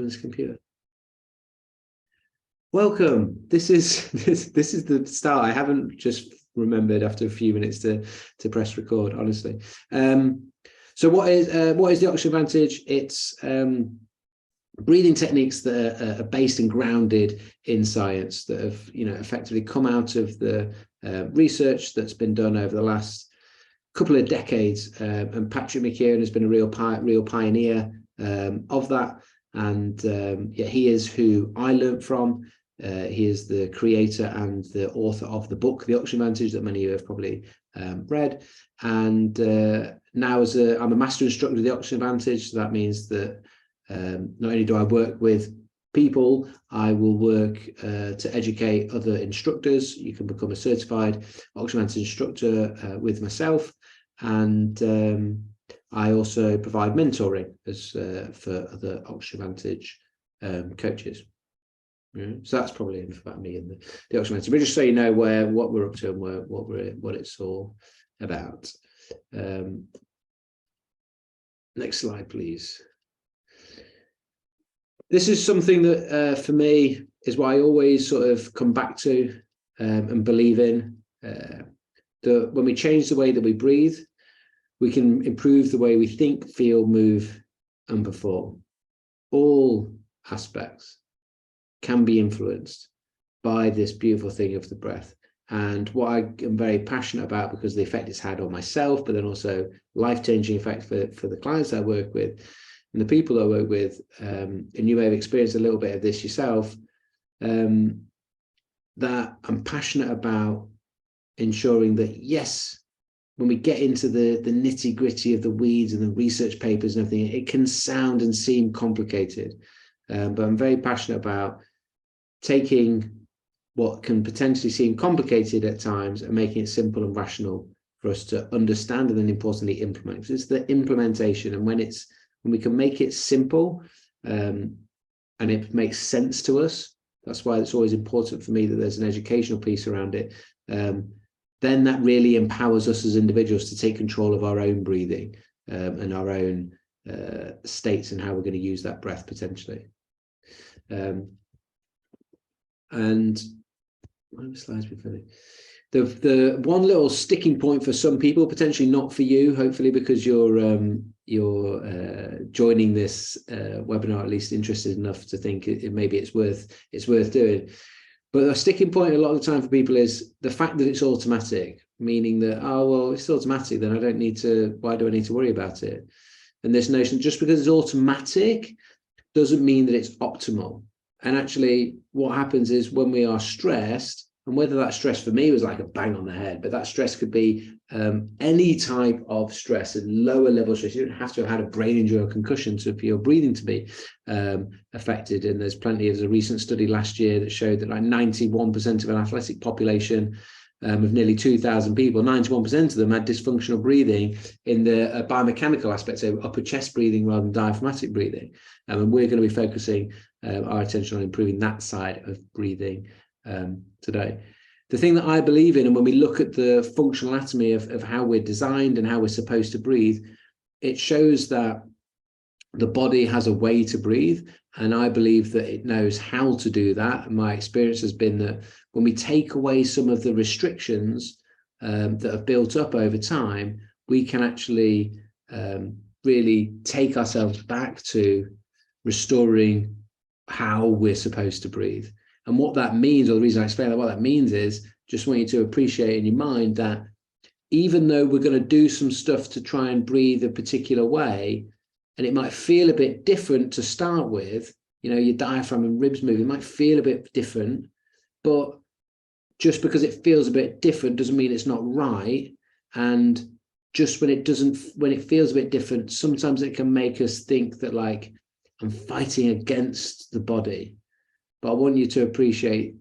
on this computer. Welcome. This is the start. I haven't just remembered after a few minutes to press record, honestly. So what is the oxygen advantage? It's breathing techniques that are based and grounded in science, that have effectively come out of the research that's been done over the last couple of decades. And Patrick McKeown has been a real pioneer of that. And he is who I learned from. He is the creator and the author of the book, The Oxygen Advantage, that many of you have probably read. And now I'm a master instructor of the Oxygen Advantage. So that means that not only do I work with people, I will work to educate other instructors. You can become a certified Oxygen Advantage instructor with myself. And I also provide mentoring for other Oxygen Advantage coaches. Yeah. So that's probably enough about me and the Oxygen Advantage. But just so you know what we're up to and what it's all about. Next slide, please. This is something that for me is what I always sort of come back to and believe in. That when we change the way that we breathe, we can improve the way we think, feel, move, and perform. All aspects can be influenced by this beautiful thing of the breath. And what I am very passionate about, because of the effect it's had on myself, but then also life-changing effect for the clients I work with and the people I work with, and you may have experienced a little bit of this yourself, that I'm passionate about ensuring that, yes, when we get into the nitty-gritty of the weeds and the research papers and everything, it can sound and seem complicated. But I'm very passionate about taking what can potentially seem complicated at times and making it simple and rational for us to understand and then importantly implement. Because it's the implementation, and when we can make it simple and it makes sense to us, that's why it's always important for me that there's an educational piece around it. Then that really empowers us as individuals to take control of our own breathing and our own states and how we're going to use that breath potentially. And one of the slides be funny. The one little sticking point for some people, potentially not for you, hopefully because you're joining this webinar, at least interested enough to think maybe it's worth doing. But a sticking point a lot of the time for people is the fact that it's automatic, meaning that, oh, well, it's automatic, then why do I need to worry about it? And this notion, just because it's automatic doesn't mean that it's optimal. And actually what happens is when we are stressed, and whether that stress for me was like a bang on the head, but that stress could be any type of stress, and lower level stress. You don't have to have had a brain injury or concussion for your breathing to be affected. And there's a recent study last year that showed that like 91% of an athletic population of nearly 2,000 people, 91% of them had dysfunctional breathing in the biomechanical aspects, so upper chest breathing rather than diaphragmatic breathing. And we're going to be focusing our attention on improving that side of breathing today. The thing that I believe in, and when we look at the functional anatomy of how we're designed and how we're supposed to breathe, it shows that the body has a way to breathe, and I believe that it knows how to do that. And my experience has been that when we take away some of the restrictions that have built up over time, we can actually really take ourselves back to restoring how we're supposed to breathe. And what that means, or the reason I explain that, what that means is, just want you to appreciate in your mind that even though we're going to do some stuff to try and breathe a particular way, and it might feel a bit different to start with, your diaphragm and ribs moving might feel a bit different, but just because it feels a bit different doesn't mean it's not right. And just when it feels a bit different, sometimes it can make us think that like I'm fighting against the body. But I want you to appreciate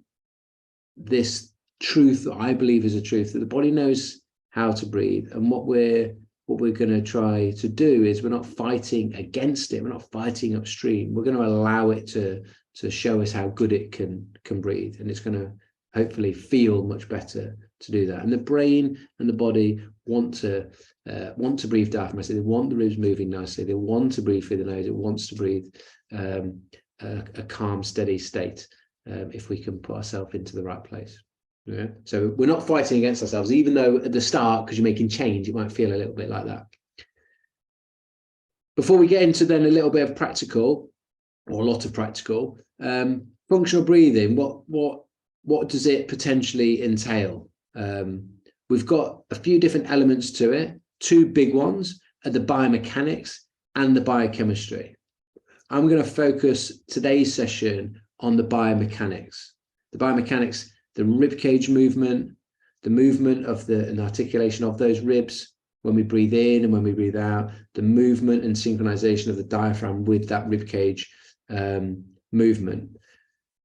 this truth that I believe is a truth, that the body knows how to breathe. And what we're going to try to do is, we're not fighting against it. We're not fighting upstream. We're going to allow it to show us how good it can breathe. And it's going to hopefully feel much better to do that. And the brain and the body want to breathe diaphragmatically. They want the ribs moving nicely. They want to breathe through the nose. It wants to breathe a calm, steady state if we can put ourselves into the right place. Yeah? So we're not fighting against ourselves, even though at the start, because you're making change, it might feel a little bit like that. Before we get into then a little bit of practical, or a lot of practical, functional breathing, what does it potentially entail? We've got a few different elements to it. Two big ones are the biomechanics and the biochemistry. I'm going to focus today's session on the biomechanics. The biomechanics, the rib cage movement, the movement of and articulation of those ribs when we breathe in and when we breathe out, the movement and synchronization of the diaphragm with that rib cage movement.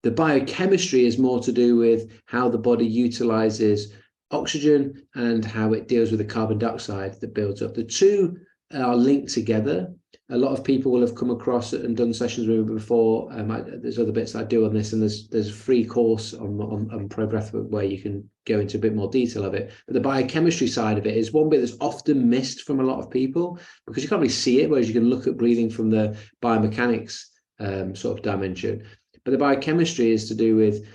The biochemistry is more to do with how the body utilizes oxygen and how it deals with the carbon dioxide that builds up. The two are linked together. A lot of people will have come across and done sessions with me before. There's other bits I do on this, and there's a free course on Pro Breathwork where you can go into a bit more detail of it. But the biochemistry side of it is one bit that's often missed from a lot of people because you can't really see it, whereas you can look at breathing from the biomechanics sort of dimension. But the biochemistry is to do with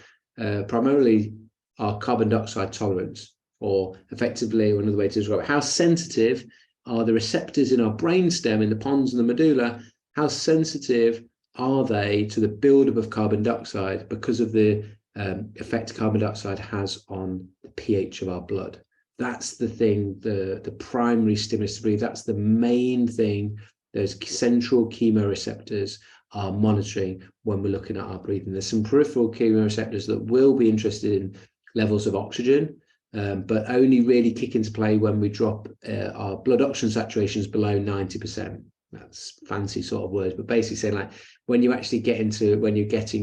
primarily our carbon dioxide tolerance, or effectively, another way to describe it, how sensitive are the receptors in our brainstem, in the pons and the medulla, how sensitive are they to the buildup of carbon dioxide because of the effect carbon dioxide has on the pH of our blood. That's the thing, the primary stimulus to breathe. That's the main thing those central chemoreceptors are monitoring when we're looking at our breathing. There's some peripheral chemoreceptors that will be interested in levels of oxygen, but only really kick into play when we drop our blood oxygen saturations below 90%. That's fancy sort of words, but basically saying like when you're getting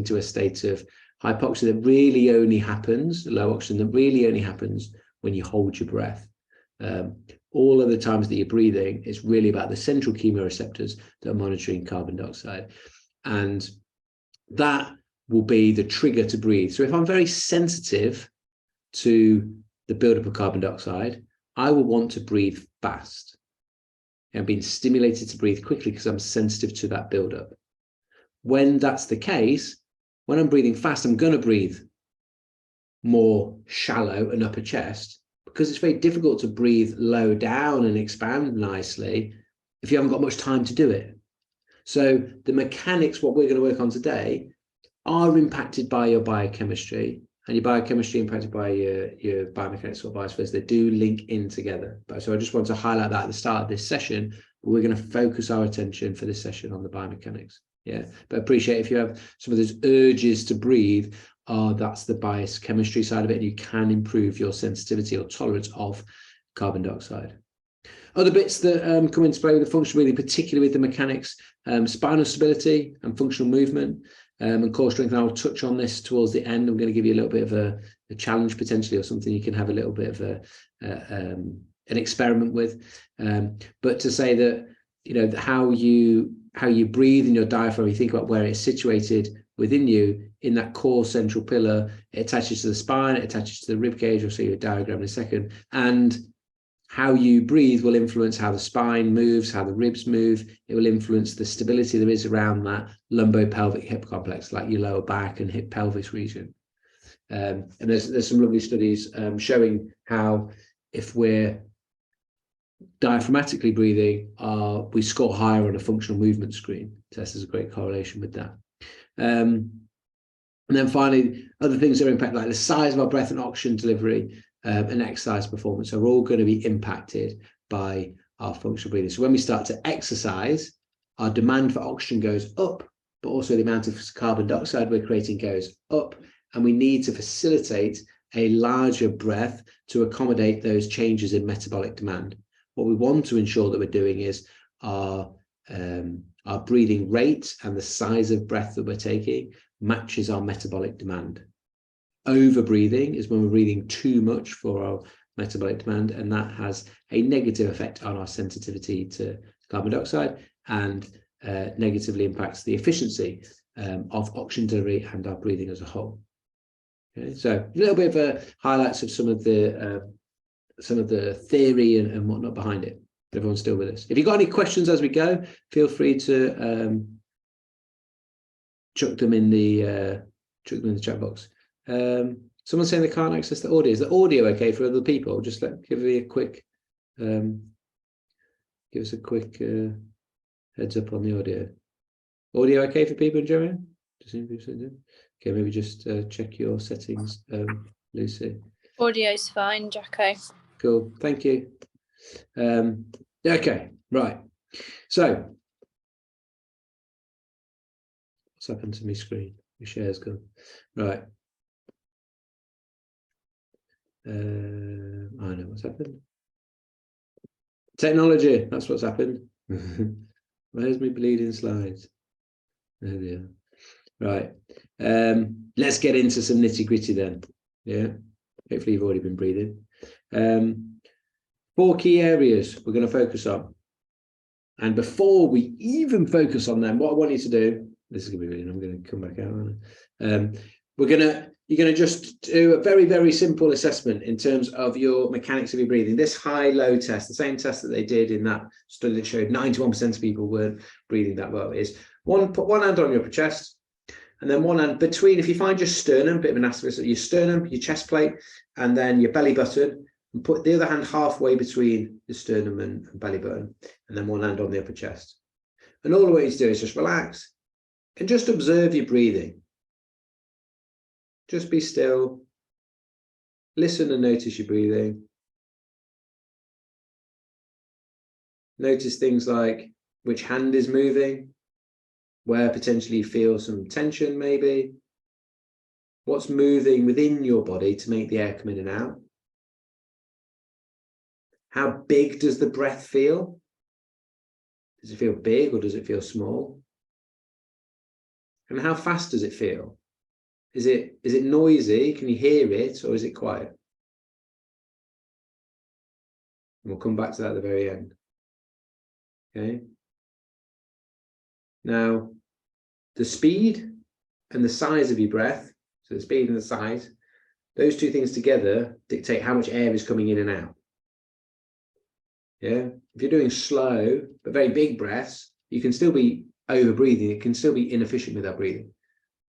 to a state of hypoxia that really only happens, low oxygen, that really only happens when you hold your breath. All of the times that you're breathing, it's really about the central chemoreceptors that are monitoring carbon dioxide. And that will be the trigger to breathe. So if I'm very sensitive to the buildup of carbon dioxide, I will want to breathe fast. I'm being stimulated to breathe quickly because I'm sensitive to that buildup. When that's the case, when I'm breathing fast, I'm going to breathe more shallow and upper chest because it's very difficult to breathe low down and expand nicely if you haven't got much time to do it. So the mechanics, what we're going to work on today, are impacted by your biochemistry, and your biochemistry impacted by your biomechanics or vice versa. They do link in together. So I just want to highlight that at the start of this session. We're going to focus our attention for this session on the biomechanics. Yeah, but appreciate if you have some of those urges to breathe, that's the biochemistry side of it, and you can improve your sensitivity or tolerance of carbon dioxide. Other bits that come into play with the functional breathing, particularly with the mechanics, spinal stability and functional movement, and core strength. And I'll touch on this towards the end. I'm going to give you a little bit of a challenge potentially, or something you can have a little bit of an experiment with. But to say that, you know, how you breathe in your diaphragm, you think about where it's situated within you in that core central pillar. It attaches to the spine, it attaches to the rib cage. I'll show you a diagram in a second. And how you breathe will influence how the spine moves, how the ribs move. It will influence the stability there is around that lumbopelvic hip complex, like your lower back and hip pelvis region. And there's some lovely studies showing how if we're diaphragmatically breathing, we score higher on a functional movement screen. So there's a great correlation with that. And then finally, other things that are impacted, like the size of our breath and oxygen delivery, and exercise performance, are all going to be impacted by our functional breathing. So when we start to exercise, our demand for oxygen goes up, but also the amount of carbon dioxide we're creating goes up, and we need to facilitate a larger breath to accommodate those changes in metabolic demand. What we want to ensure that we're doing is our breathing rate and the size of breath that we're taking matches our metabolic demand. Over breathing is when we're breathing too much for our metabolic demand, and that has a negative effect on our sensitivity to carbon dioxide and negatively impacts the efficiency of oxygen delivery and our breathing as a whole. Okay, so a little bit of highlights of some of the theory and whatnot behind it. Everyone's still with us. If you've got any questions as we go, feel free to chuck them in the chat box. Someone's saying they can't access the audio. Is the audio okay for other people? Just give me a quick give us a quick heads up on the audio. Audio okay for people, Joanne? Okay, maybe just check your settings, Lucy. Audio's fine, Jacko. Cool, thank you. Okay, right. So, what's happened to my screen? My share's gone. Right. I know what's happened. Technology, that's what's happened. Where's my bleeding slides? There they are. Right. Let's get into some nitty-gritty then. Yeah. Hopefully you've already been breathing. 4 key areas we're going to focus on. And before we even focus on them, what I want you to do, this is going to be really, I'm going to come back out. You're going to just do a very, very simple assessment in terms of your mechanics of your breathing. This high-low test, the same test that they did in that study that showed 91% of people weren't breathing that well, is put one hand on your upper chest, and then one hand between, if you find your sternum, bit of an asterisk, your sternum, your chest plate, and then your belly button, and put the other hand halfway between the sternum and belly button, and then one hand on the upper chest. And all the way to do is just relax and just observe your breathing. Just be still, listen and notice your breathing. Notice things like which hand is moving, where potentially you feel some tension maybe, what's moving within your body to make the air come in and out. How big does the breath feel? Does it feel big or does it feel small? And how fast does it feel? Is it noisy? Can you hear it, or is it quiet? And we'll come back to that at the very end. Okay. Now, the speed and the size of your breath, so the speed and the size, those two things together dictate how much air is coming in and out. Yeah. If you're doing slow but very big breaths, you can still be over breathing. It can still be inefficient with that breathing.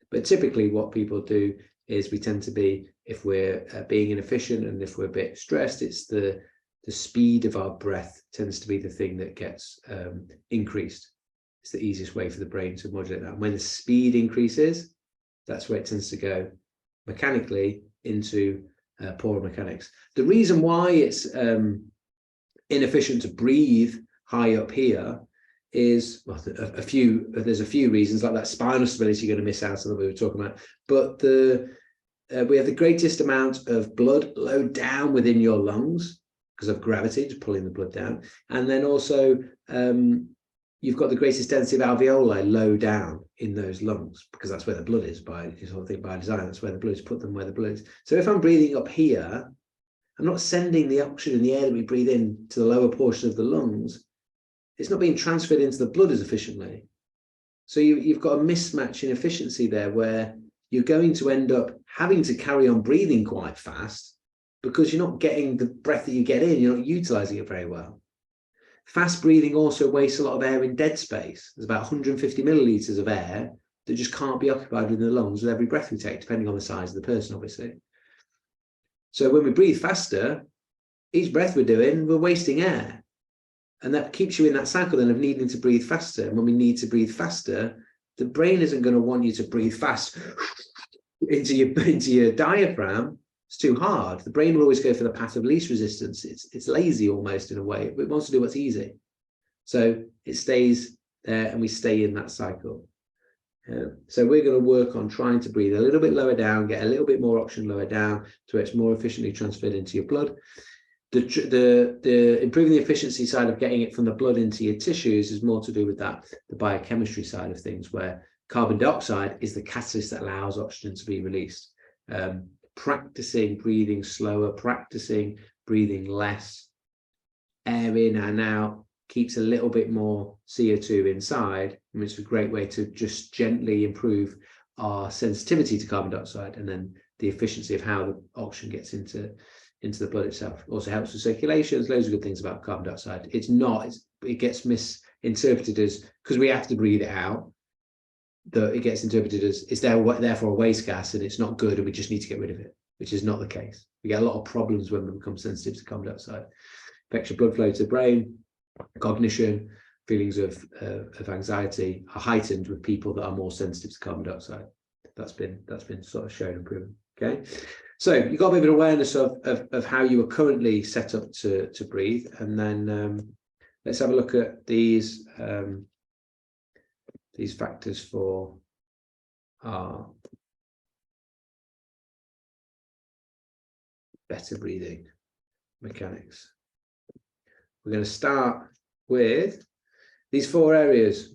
But typically what people do is we tend to be, if we're being inefficient and if we're a bit stressed, it's the speed of our breath tends to be the thing that gets increased. It's the easiest way for the brain to modulate that. And when the speed increases, that's where it tends to go mechanically into poorer mechanics. The reason why it's inefficient to breathe high up here is, well, there's a few reasons, like that spinal stability you're going to miss out on that we were talking about, but we have the greatest amount of blood low down within your lungs because of gravity, just pulling the blood down, and then also you've got the greatest density of alveoli low down in those lungs because that's where the blood is by design. That's where the blood is, put them where the blood is. So if I'm breathing up here, I'm not sending the oxygen in the air that we breathe in to the lower portion of the lungs. It's not being transferred into the blood as efficiently. So you've got a mismatch in efficiency there where you're going to end up having to carry on breathing quite fast because you're not getting the breath that you get in, you're not utilizing it very well. Fast breathing also wastes a lot of air in dead space. There's about 150 milliliters of air that just can't be occupied within the lungs with every breath we take, depending on the size of the person, obviously. So when we breathe faster, each breath we're doing, we're wasting air. And that keeps you in that cycle then of needing to breathe faster. And when we need to breathe faster, the brain isn't going to want you to breathe fast into your diaphragm. It's too hard. The brain will always go for the path of least resistance. It's lazy almost in a way. It wants to do what's easy. So it stays there and we stay in that cycle. So we're going to work on trying to breathe a little bit lower down, get a little bit more oxygen lower down so it's more efficiently transferred into your blood. The improving the efficiency side of getting it from the blood into your tissues is more to do with that, the biochemistry side of things, where carbon dioxide is the catalyst that allows oxygen to be released. Practicing breathing slower, practicing breathing less air in and out keeps a little bit more CO2 inside, and it's a great way to just gently improve our sensitivity to carbon dioxide and then the efficiency of how the oxygen gets into the blood itself. It also helps with circulation. There's loads of good things about carbon dioxide. It gets misinterpreted as because we have to breathe it out. that it gets interpreted as it's therefore a waste gas and it's not good and we just need to get rid of it, which is not the case. We get a lot of problems when we become sensitive to carbon dioxide. Affects your blood flow to the brain, cognition, feelings of anxiety are heightened with people that are more sensitive to carbon dioxide. That's been sort of shown and proven. Okay, so you've got a bit of an awareness of how you are currently set up to breathe, and then let's have a look at these factors for our better breathing mechanics. We're going to start with these 4 areas.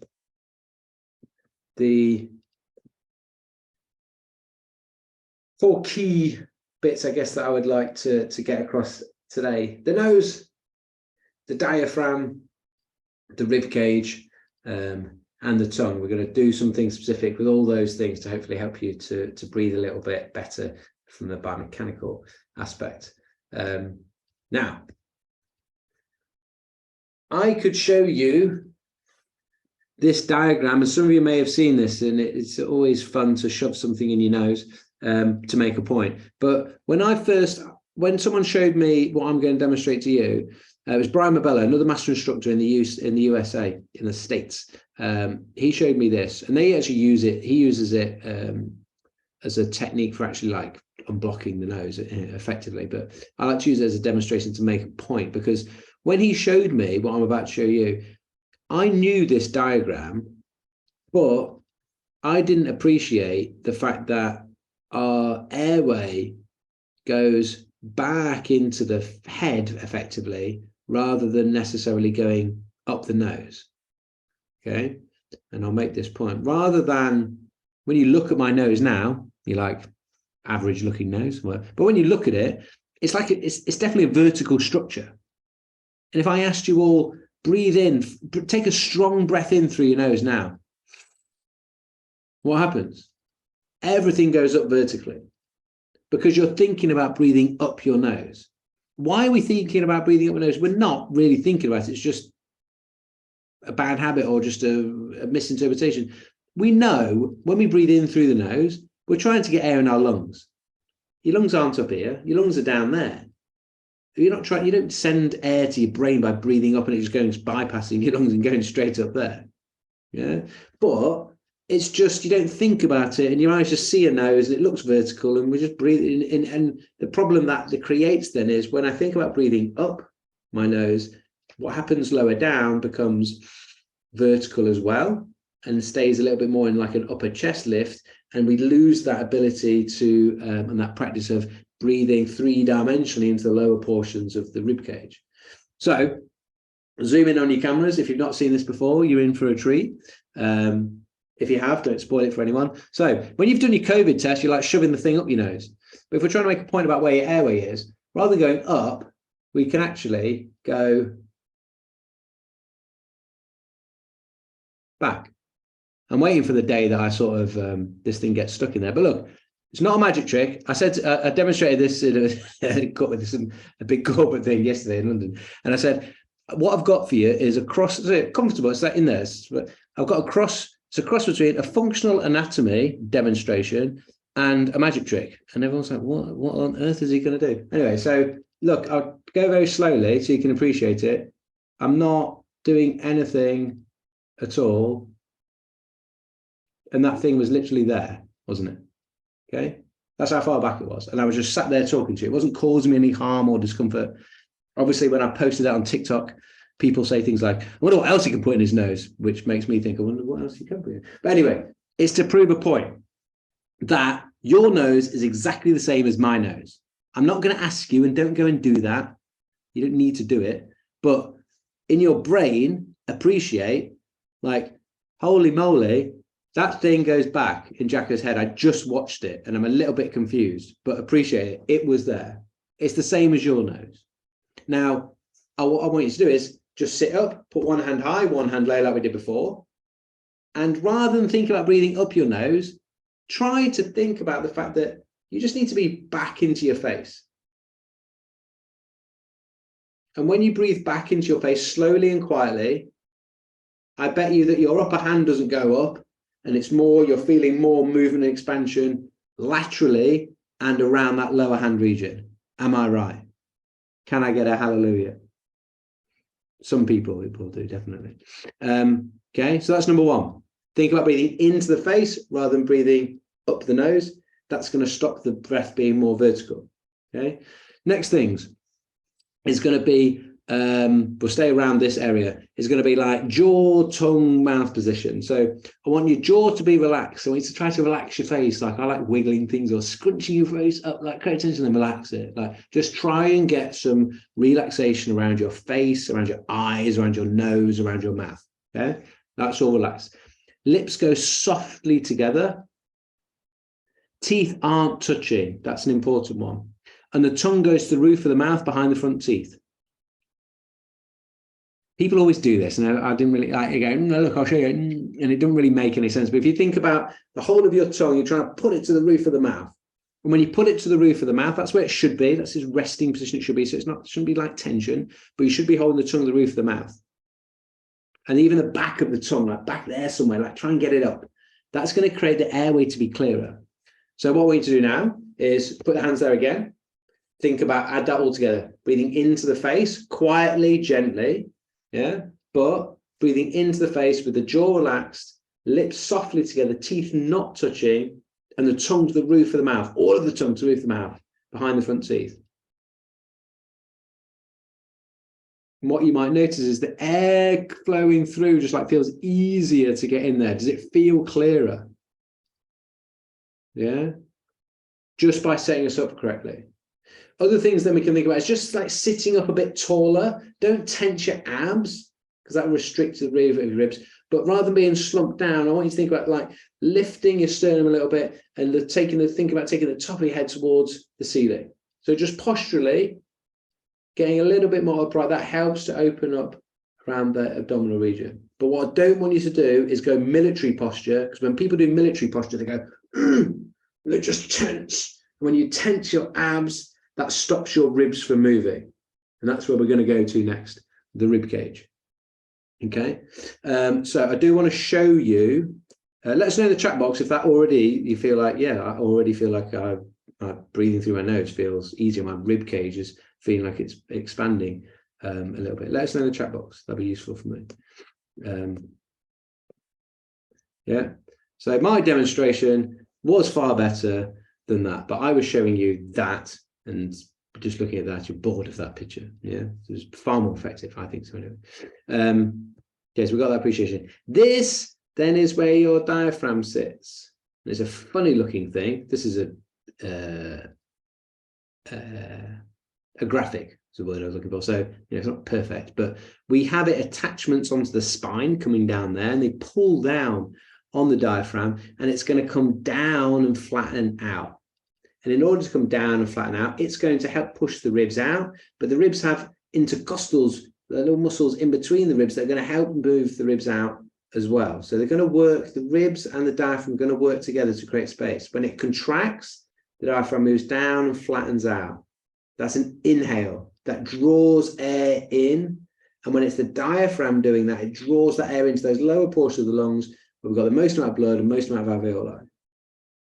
The 4 key bits, I guess, that I would like to get across today: the nose, the diaphragm, the rib cage, and the tongue. We're going to do something specific with all those things to hopefully help you to breathe a little bit better from the biomechanical aspect. Now, I could show you this diagram, and some of you may have seen this, and it's always fun to shove something in your nose to make a point. But when someone showed me what I'm going to demonstrate to you, it was Brian Mabella, another master instructor in the USA, in the States. He showed me this, and they actually use it. He uses it as a technique for actually like unblocking the nose effectively. But I like to use it as a demonstration to make a point, because when he showed me what I'm about to show you, I knew this diagram, but I didn't appreciate the fact that our airway goes back into the head effectively, rather than necessarily going up the nose. Okay, and I'll make this point. Rather than, when you look at my nose now, you're like, average looking nose, but when you look at it, it's like it's definitely a vertical structure. And if I asked you all, breathe in, take a strong breath in through your nose now, what happens? Everything goes up vertically, because you're thinking about breathing up your nose. Why are we thinking about breathing up your nose? We're not really thinking about it. It's just a bad habit or just a misinterpretation. We know when we breathe in through the nose, we're trying to get air in our lungs. Your lungs aren't up here. Your lungs are down there. You don't send air to your brain by breathing up and it's going bypassing your lungs and going straight up there. Yeah, but it's just, you don't think about it, and your eyes just see a nose and it looks vertical, and we just breathe in. And the problem that creates then is, when I think about breathing up my nose, what happens lower down becomes vertical as well, and stays a little bit more in like an upper chest lift, and we lose that ability to and that practice of breathing 3-dimensionally into the lower portions of the rib cage. So zoom in on your cameras. If you've not seen this before, you're in for a treat. If you have, don't spoil it for anyone. So when you've done your COVID test, you're like shoving the thing up your nose. But if we're trying to make a point about where your airway is, rather than going up, we can actually go back. I'm waiting for the day that I sort of this thing gets stuck in there. But look, it's not a magic trick. I said I demonstrated this in a big corporate thing yesterday in London, and I said, what I've got for you is a cross. It's comfortable. It's that in there. I've got a cross. It's a cross between a functional anatomy demonstration and a magic trick. And everyone's like, what on earth is he going to do? Anyway, so look, I'll go very slowly so you can appreciate it. I'm not doing anything at all. And that thing was literally there, wasn't it? Okay. That's how far back it was. And I was just sat there talking to you. It wasn't causing me any harm or discomfort. Obviously, when I posted that on TikTok, people say things like, I wonder what else he can put in his nose, which makes me think, I wonder what else he can put in. But anyway, it's to prove a point that your nose is exactly the same as my nose. I'm not going to ask you, and don't go and do that. You don't need to do it. But in your brain, appreciate, like, holy moly, that thing goes back in Jacko's head. I just watched it and I'm a little bit confused, but appreciate it. It was there. It's the same as your nose. Now, what I want you to do is just sit up, put one hand high, one hand low like we did before. And rather than think about breathing up your nose, try to think about the fact that you just need to be back into your face. And when you breathe back into your face slowly and quietly, I bet you that your upper hand doesn't go up and it's more, you're feeling more movement and expansion laterally and around that lower hand region. Am I right? Can I get a hallelujah? Some people it will do, definitely. Okay, so that's number one. Think about breathing into the face rather than breathing up the nose. That's going to stop the breath being more vertical. Okay, next things is going to be, we'll stay around this area, is going to be like jaw, tongue, mouth position. So I want your jaw to be relaxed. So I want you to try to relax your face. Like I like wiggling things or scrunching your face up, like create tension and relax it. Like just try and get some relaxation around your face, around your eyes, around your nose, around your mouth. Okay, that's all relaxed. Lips go softly together. Teeth aren't touching. That's an important one. And the tongue goes to the roof of the mouth behind the front teeth. People always do this, and I didn't really like. You go, no, look, I'll show you, and it doesn't really make any sense. But if you think about the whole of your tongue, you're trying to put it to the roof of the mouth, and when you put it to the roof of the mouth, that's where it should be. That's his resting position. It should be. So it shouldn't be like tension, but you should be holding the tongue to the roof of the mouth, and even the back of the tongue, like back there somewhere. Like try and get it up. That's going to create the airway to be clearer. So what we need to do now is put the hands there again. Think about, add that all together. Breathing into the face, quietly, gently, yeah? But breathing into the face with the jaw relaxed, lips softly together, teeth not touching, and the tongue to the roof of the mouth, all of the tongue to the roof of the mouth, behind the front teeth. And what you might notice is the air flowing through just like feels easier to get in there. Does it feel clearer? Yeah? Just by setting us up correctly. Other things that we can think about is just like sitting up a bit taller. Don't tense your abs because that restricts the rear of your ribs. But rather than being slumped down, I want you to think about like lifting your sternum a little bit and think about taking the top of your head towards the ceiling. So just posturally, getting a little bit more upright, that helps to open up around the abdominal region. But what I don't want you to do is go military posture, because when people do military posture, they go, they just tense. When you tense your abs, that stops your ribs from moving. And that's where we're going to go to next, the rib cage. Okay. So I do want to show you, let us know in the chat box if that already, you feel like, yeah, I already feel like breathing through my nose feels easier. My rib cage is feeling like it's expanding a little bit. Let us know in the chat box. That'll be useful for me. Yeah. So my demonstration was far better than that, but I was showing you that, and just looking at that, you're bored of that picture. Yeah. So it's far more effective, I think so anyway. Okay, so we got that appreciation. This then is where your diaphragm sits. It's a funny looking thing. This is a graphic is the word I was looking for. So it's not perfect, but we have it attachments onto the spine coming down there, and they pull down on the diaphragm, and it's going to come down and flatten out. And in order to come down and flatten out, it's going to help push the ribs out, but the ribs have intercostals, the little muscles in between the ribs that are going to help move the ribs out as well. So they're going to work, the ribs and the diaphragm are going to work together to create space. When it contracts, the diaphragm moves down and flattens out. That's an inhale that draws air in. And when it's the diaphragm doing that, it draws that air into those lower portions of the lungs where we've got the most amount of blood and most amount of alveoli.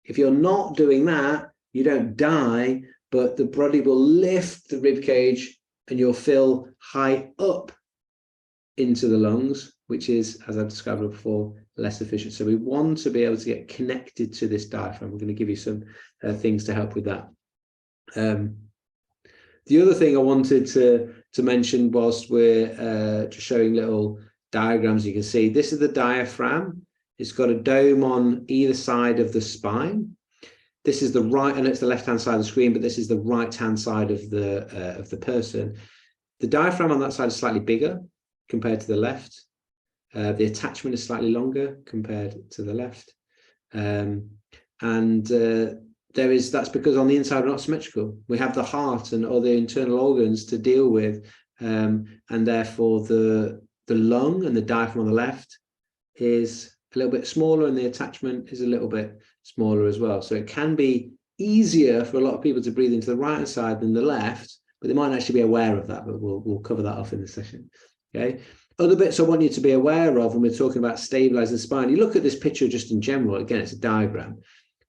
If you're not doing that, you don't die, but the body will lift the rib cage and you'll fill high up into the lungs, which is, as I've described before, less efficient. So we want to be able to get connected to this diaphragm. We're going to give you some things to help with that. The other thing I wanted to mention whilst we're just showing little diagrams, you can see this is the diaphragm. It's got a dome on either side of the spine. This is the right, and it's the left-hand side of the screen, but this is the right-hand side of the person. The diaphragm on that side is slightly bigger compared to the left. The attachment is slightly longer compared to the left. That's because on the inside we're not symmetrical. We have the heart and other internal organs to deal with, and therefore the lung and the diaphragm on the left is a little bit smaller, and the attachment is a little bit smaller as well. So it can be easier for a lot of people to breathe into the right hand side than the left, but they might actually be aware of that, but we'll cover that off in the session. Okay. Other bits I want you to be aware of when we're talking about stabilizing the spine. You look at this picture just in general. Again, it's a diagram,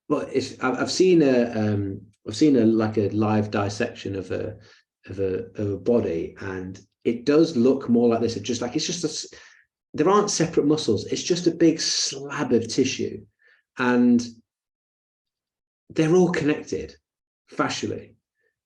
but I've seen a like a live dissection of a body, and it does look more like this. There aren't separate muscles. It's just a big slab of tissue, and they're all connected fascially.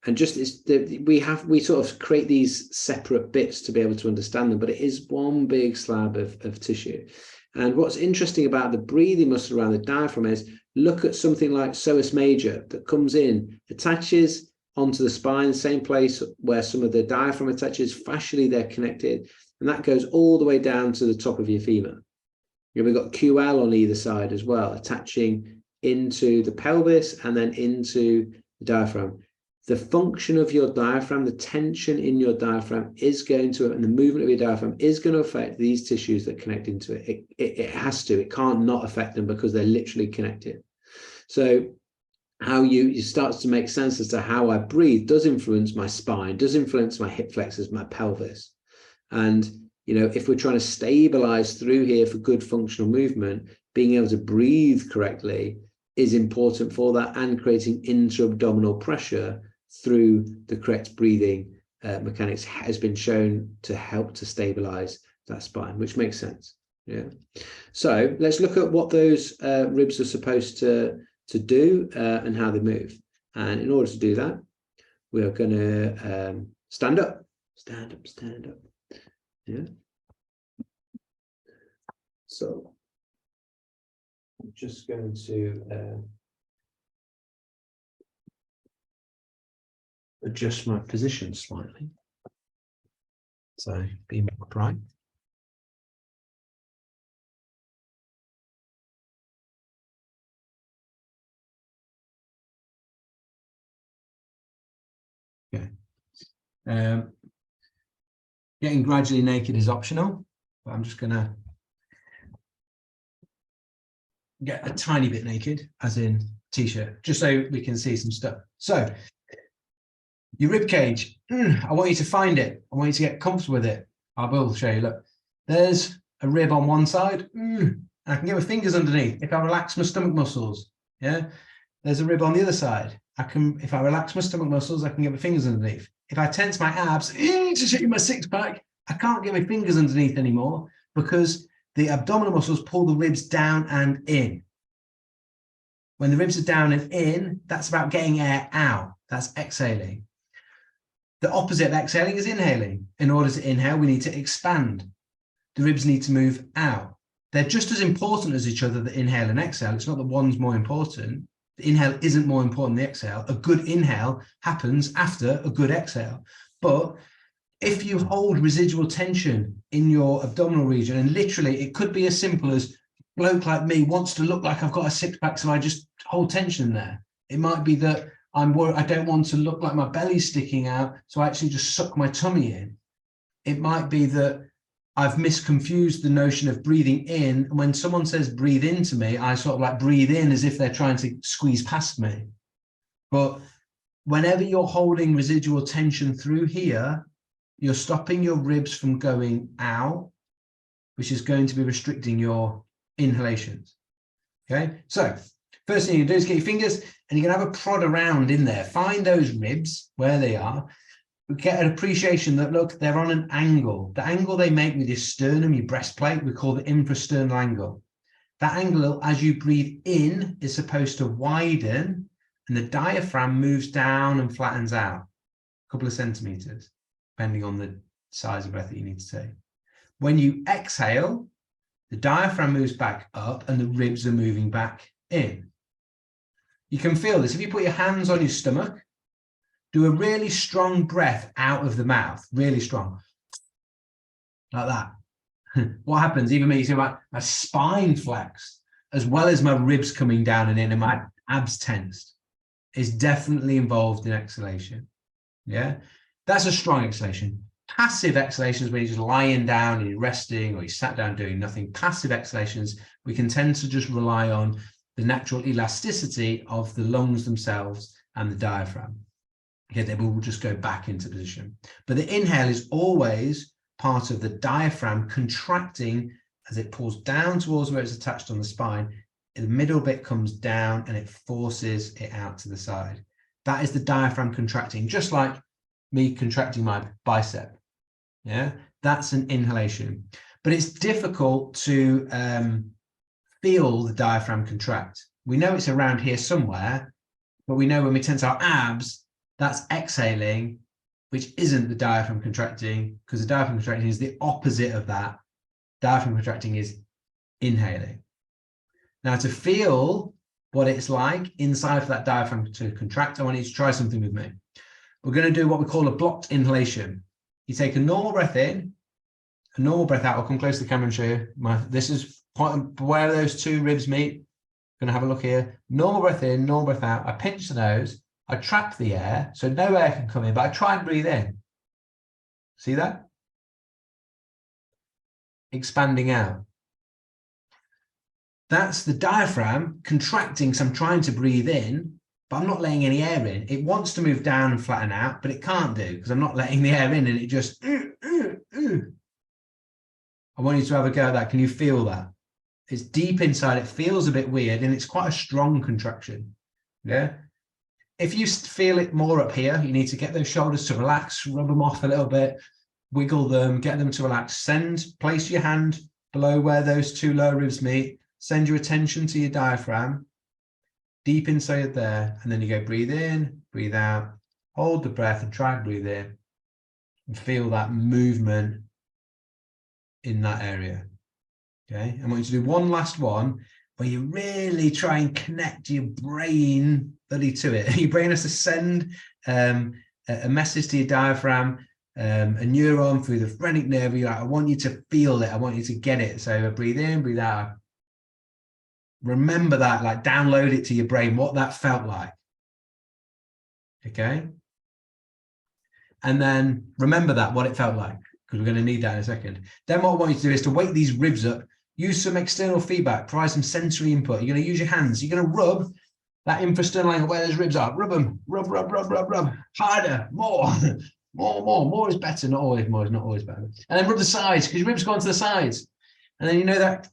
And just we sort of create these separate bits to be able to understand them, but it is one big slab of tissue. And what's interesting about the breathing muscle around the diaphragm is look at something like psoas major that comes in, attaches onto the spine, same place where some of the diaphragm attaches. Fascially, they're connected, and that goes all the way down to the top of your femur. We've got QL on either side as well, attaching into the pelvis and then into the diaphragm. The function of your diaphragm, the tension in your diaphragm is going to, and the movement of your diaphragm is going to affect these tissues that connect into it. It has to. It can't not affect them because they're literally connected. So how you start to make sense as to how I breathe does influence my spine, does influence my hip flexors, my pelvis. And, if we're trying to stabilize through here for good functional movement, being able to breathe correctly is important for that, and creating intra-abdominal pressure through the correct breathing mechanics has been shown to help to stabilize that spine, which makes sense. Yeah. So let's look at what those ribs are supposed to do and how they move. And in order to do that, we are going to stand up. Yeah. So I'm just going to adjust my position slightly. So be more upright. Okay. Getting gradually naked is optional, but I'm just going to get a tiny bit naked, as in t-shirt, just so we can see some stuff. So your rib cage, I want you to find it. I want you to get comfortable with it. I will show you. Look, there's a rib on one side. I can get my fingers underneath if I relax my stomach muscles. Yeah, there's a rib on the other side. If I relax my stomach muscles, I can get my fingers underneath. If I tense my abs to show you my six pack, I can't get my fingers underneath anymore because the abdominal muscles pull the ribs down and in. When the ribs are down and in, that's about getting air out. That's exhaling. The opposite of exhaling is inhaling. In order to inhale, we need to expand. The ribs need to move out. They're just as important as each other, the inhale and exhale. It's not that one's more important. The inhale isn't more important than the exhale. A good inhale happens after a good exhale. But if you hold residual tension in your abdominal region, and literally it could be as simple as a bloke like me wants to look like I've got a six pack, so I just hold tension there. It might be that I'm worried, I don't want to look like my belly's sticking out, so I actually just suck my tummy in. It might be that I've misconfused the notion of breathing in. And when someone says breathe into me, I sort of like breathe in as if they're trying to squeeze past me. But whenever you're holding residual tension through here, you're stopping your ribs from going out, which is going to be restricting your inhalations. Okay, so first thing you do is get your fingers and you're going to have a prod around in there. Find those ribs where they are. We get an appreciation that, look, they're on an angle. The angle they make with your sternum, your breastplate, we call the infrasternal angle. That angle, as you breathe in, is supposed to widen, and the diaphragm moves down and flattens out a couple of centimeters, depending on the size of breath that you need to take. When you exhale, the diaphragm moves back up and the ribs are moving back in. You can feel this. If you put your hands on your stomach, do a really strong breath out of the mouth, really strong, like that. What happens? Even me, you see my spine flexed, as well as my ribs coming down and in, and my abs tensed, is definitely involved in exhalation. Yeah, that's a strong exhalation. Passive exhalations, when you're just lying down and you're resting, or you sat down doing nothing. Passive exhalations, we can tend to just rely on the natural elasticity of the lungs themselves and the diaphragm. Okay, they will just go back into position. But the inhale is always part of the diaphragm contracting as it pulls down towards where it's attached on the spine. The middle bit comes down and it forces it out to the side. That is the diaphragm contracting, just like me contracting my bicep. Yeah, that's an inhalation. But it's difficult to feel the diaphragm contract. We know it's around here somewhere, but we know when we tense our abs, that's exhaling, which isn't the diaphragm contracting, because the diaphragm contracting is the opposite of that. Diaphragm contracting is inhaling. Now, to feel what it's like inside for that diaphragm to contract, I want you to try something with me. We're going to do what we call a blocked inhalation. You take a normal breath in, a normal breath out. I'll come close to the camera and show you. This is where those two ribs meet. Going to have a look here. Normal breath in, normal breath out. I pinch the nose. I trap the air, so no air can come in, but I try and breathe in. See that? Expanding out. That's the diaphragm contracting, so I'm trying to breathe in, but I'm not letting any air in. It wants to move down and flatten out, but it can't do because I'm not letting the air in, and it just I want you to have a go at that. Can you feel that? It's deep inside. It feels a bit weird, and it's quite a strong contraction. Yeah. If you feel it more up here, you need to get those shoulders to relax, rub them off a little bit, wiggle them, get them to relax. Place your hand below where those two lower ribs meet. Send your attention to your diaphragm, deep inside there, and then you go breathe in, breathe out, hold the breath and try and breathe in and feel that movement in that area. Okay, I want you to do one last one where you really try and connect your brain fully to it. Your brain has to send a message to your diaphragm, a neuron through the phrenic nerve. You're like, I want you to feel it. I want you to get it. So breathe in, breathe out. Remember that, like download it to your brain, what that felt like. Okay. And then remember that, what it felt like, because we're going to need that in a second. Then what I want you to do is to wake these ribs up, use some external feedback, provide some sensory input. You're going to use your hands. You're going to rub that infrasternal angle where those ribs are. Rub them, rub, harder, more, more is better. Not always more is not always better. And then rub the sides, because your ribs go onto the sides. And then you know that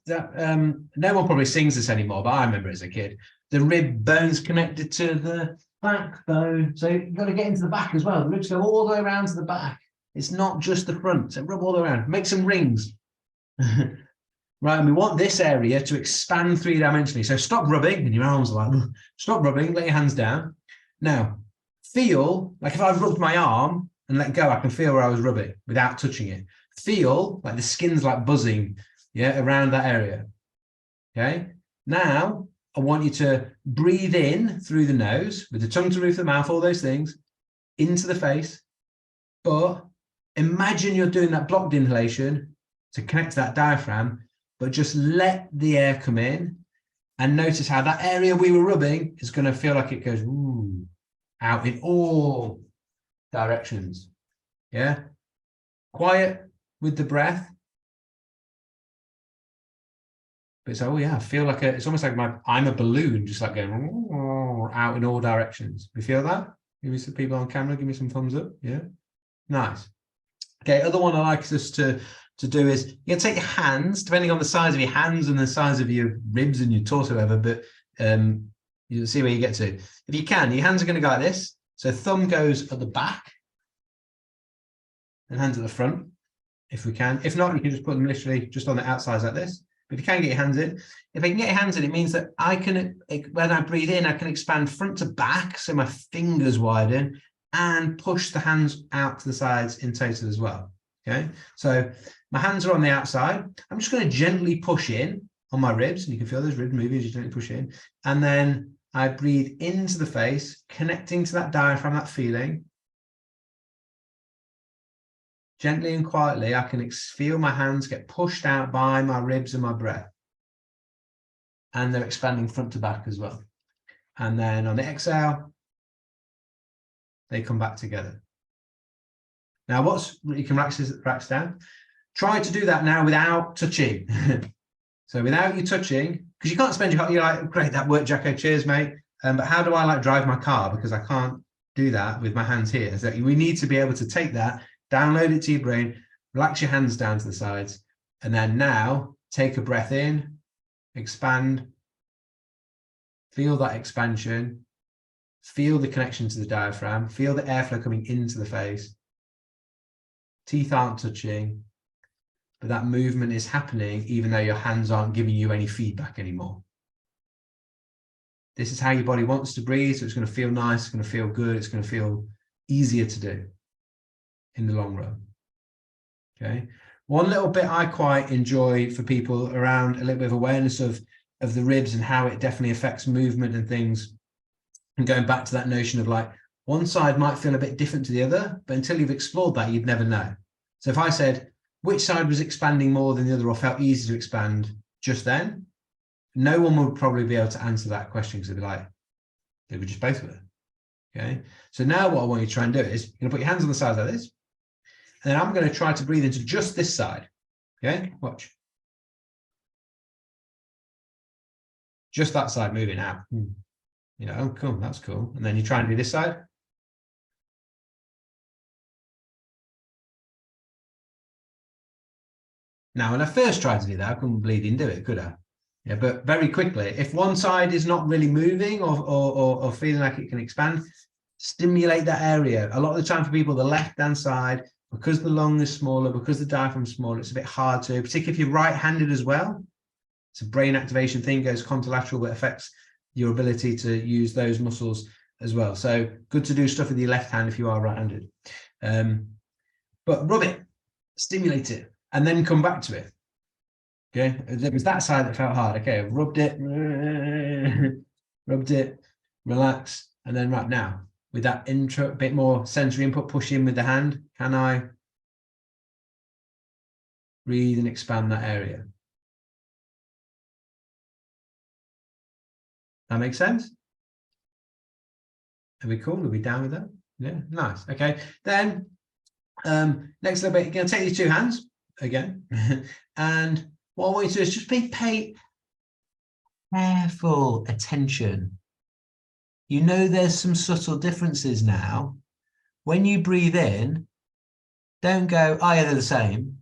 no one probably sings this anymore, but I remember as a kid, the rib bone's connected to the backbone. So you've got to get into the back as well. The ribs go all the way around to the back. It's not just the front. So rub all the way around. Make some rings. Right, and we want this area to expand three-dimensionally. So stop rubbing, and your arms are like, stop rubbing, let your hands down. Now, feel, like if I've rubbed my arm and let go, I can feel where I was rubbing without touching it. Feel like the skin's like buzzing, yeah, around that area. Okay, now I want you to breathe in through the nose with the tongue to roof of the mouth, all those things, into the face. But imagine you're doing that blocked inhalation to connect to that diaphragm, but just let the air come in and notice how that area we were rubbing is going to feel like it goes out in all directions. Yeah. Quiet with the breath. But it's, oh yeah, I feel like it's almost like I'm a balloon, just like going out in all directions. You feel that? Give me some people on camera, give me some thumbs up. Yeah. Nice. Okay, other one I like us to do is you can take your hands, depending on the size of your hands and the size of your ribs and your torso, whatever, but you'll see where you get to. If you can, your hands are going to go like this. So thumb goes at the back and hands at the front, if we can. If not, you can just put them literally just on the outsides like this. But if you can get your hands in, if I can get your hands in, it means that I can, when I breathe in, I can expand front to back, so my fingers widen, and push the hands out to the sides in total as well. Okay, so my hands are on the outside. I'm just going to gently push in on my ribs, and you can feel those ribs moving as you gently push in. And then I breathe into the face, connecting to that diaphragm, that feeling. Gently and quietly, I can feel my hands get pushed out by my ribs and my breath. And they're expanding front to back as well. And then on the exhale, they come back together. Now, you can relax down. Try to do that now without touching. So without you touching, because you can't spend you're like, great, that worked, Jacko, cheers, mate. But how do I like drive my car? Because I can't do that with my hands here. So we need to be able to take that, download it to your brain, Relax your hands down to the sides. And then now take a breath in, expand, feel that expansion, feel the connection to the diaphragm, feel the airflow coming into the face. Teeth aren't touching, but that movement is happening even though your hands aren't giving you any feedback anymore. This is how your body wants to breathe, so it's going to feel nice, it's going to feel good, it's going to feel easier to do in the long run. Okay. One little bit I quite enjoy for people around a little bit of awareness of the ribs and how it definitely affects movement and things, and going back to that notion of like, one side might feel a bit different to the other, but until you've explored that, you'd never know. So if I said, which side was expanding more than the other or felt easy to expand just then, no one would probably be able to answer that question because they'd be like, they were just both were. Okay. So now what I want you to try and do is you're going to put your hands on the sides like this. And then I'm going to try to breathe into just this side. Okay. Watch. Just that side moving out. You know, oh, cool. That's cool. And then you try and do this side. Now, when I first tried to do that, I couldn't bleeding do it, could I? Yeah, but very quickly, if one side is not really moving or feeling like it can expand, stimulate that area. A lot of the time for people, the left-hand side, because the lung is smaller, because the diaphragm is smaller, it's a bit hard to, particularly if you're right-handed as well. It's a brain activation thing, goes contralateral, but affects your ability to use those muscles as well. So good to do stuff with your left hand if you are right-handed. But rub it, stimulate it, and then come back to it. Okay, it was that side that felt hard. Okay, I've rubbed it, relax, and then right now, with that bit more sensory input, push in with the hand, can I breathe and expand that area? That makes sense? Are we cool? Are we down with that? Yeah, nice. Okay, then next little bit, you're going to take your two hands again, and what I want you to do is just pay careful attention. You know there's some subtle differences now. When you breathe in, don't go, oh yeah, they're the same.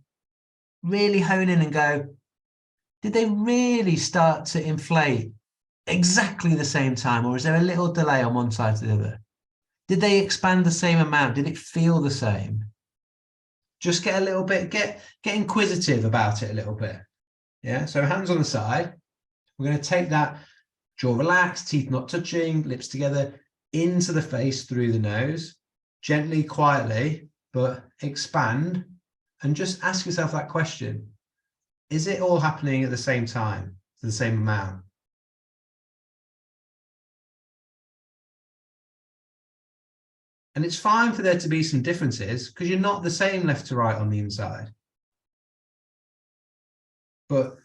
Really hone in and go, did they really start to inflate exactly the same time, or is there a little delay on one side to the other? Did they expand the same amount? Did it feel the same? Just get a little bit, get inquisitive about it a little bit. Yeah, so hands on the side. We're going to take that jaw relaxed, teeth not touching, lips together, into the face through the nose, gently, quietly, but expand, and just ask yourself that question. Is it all happening at the same time, to the same amount? And it's fine for there to be some differences because you're not the same left to right on the inside. But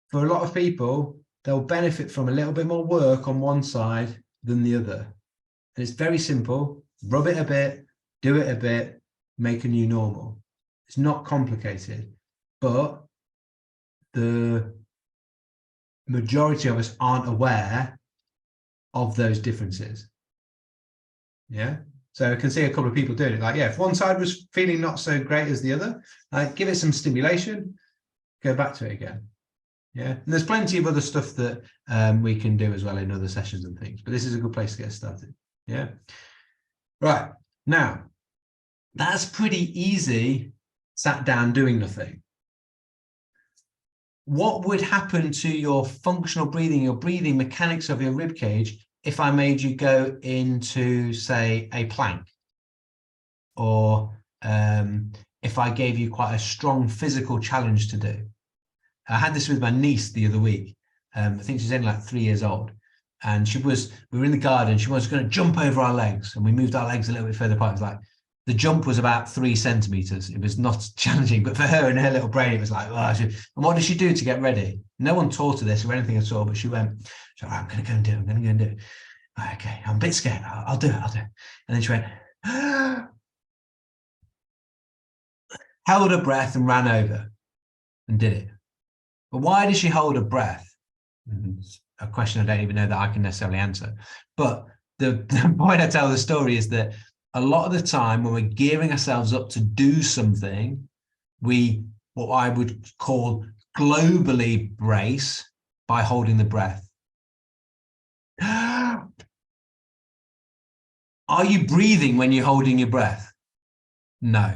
for a lot of people, they'll benefit from a little bit more work on one side than the other. And it's very simple. Rub it a bit, do it a bit, make a new normal. It's not complicated, but the majority of us aren't aware of those differences. Yeah. So I can see a couple of people doing it. Like, yeah, if one side was feeling not so great as the other, like give it some stimulation, go back to it again. Yeah. And there's plenty of other stuff that we can do as well in other sessions and things, but this is a good place to get started. Yeah. Right. Now, that's pretty easy, sat down doing nothing. What would happen to your functional breathing, your breathing mechanics of your rib cage, if I made you go into, say, a plank, or if I gave you quite a strong physical challenge to do? I had this with my niece the other week. I think she's only like 3 years old, and we were in the garden. She was going to jump over our legs, and we moved our legs a little bit further apart. It was like the jump was about 3 centimeters. It was not challenging, but for her and her little brain, it was like, oh, and what did she do to get ready? No one taught her this or anything at all, but she went, so I'm going to go and do it. I'm going to go and do it. Okay, I'm a bit scared. I'll do it. And then she went, held her breath and ran over and did it. But why did she hold her breath? A question I don't even know that I can necessarily answer. But the point I tell the story is that a lot of the time when we're gearing ourselves up to do something, what I would call globally brace by holding the breath. Are you breathing when you're holding your breath? No.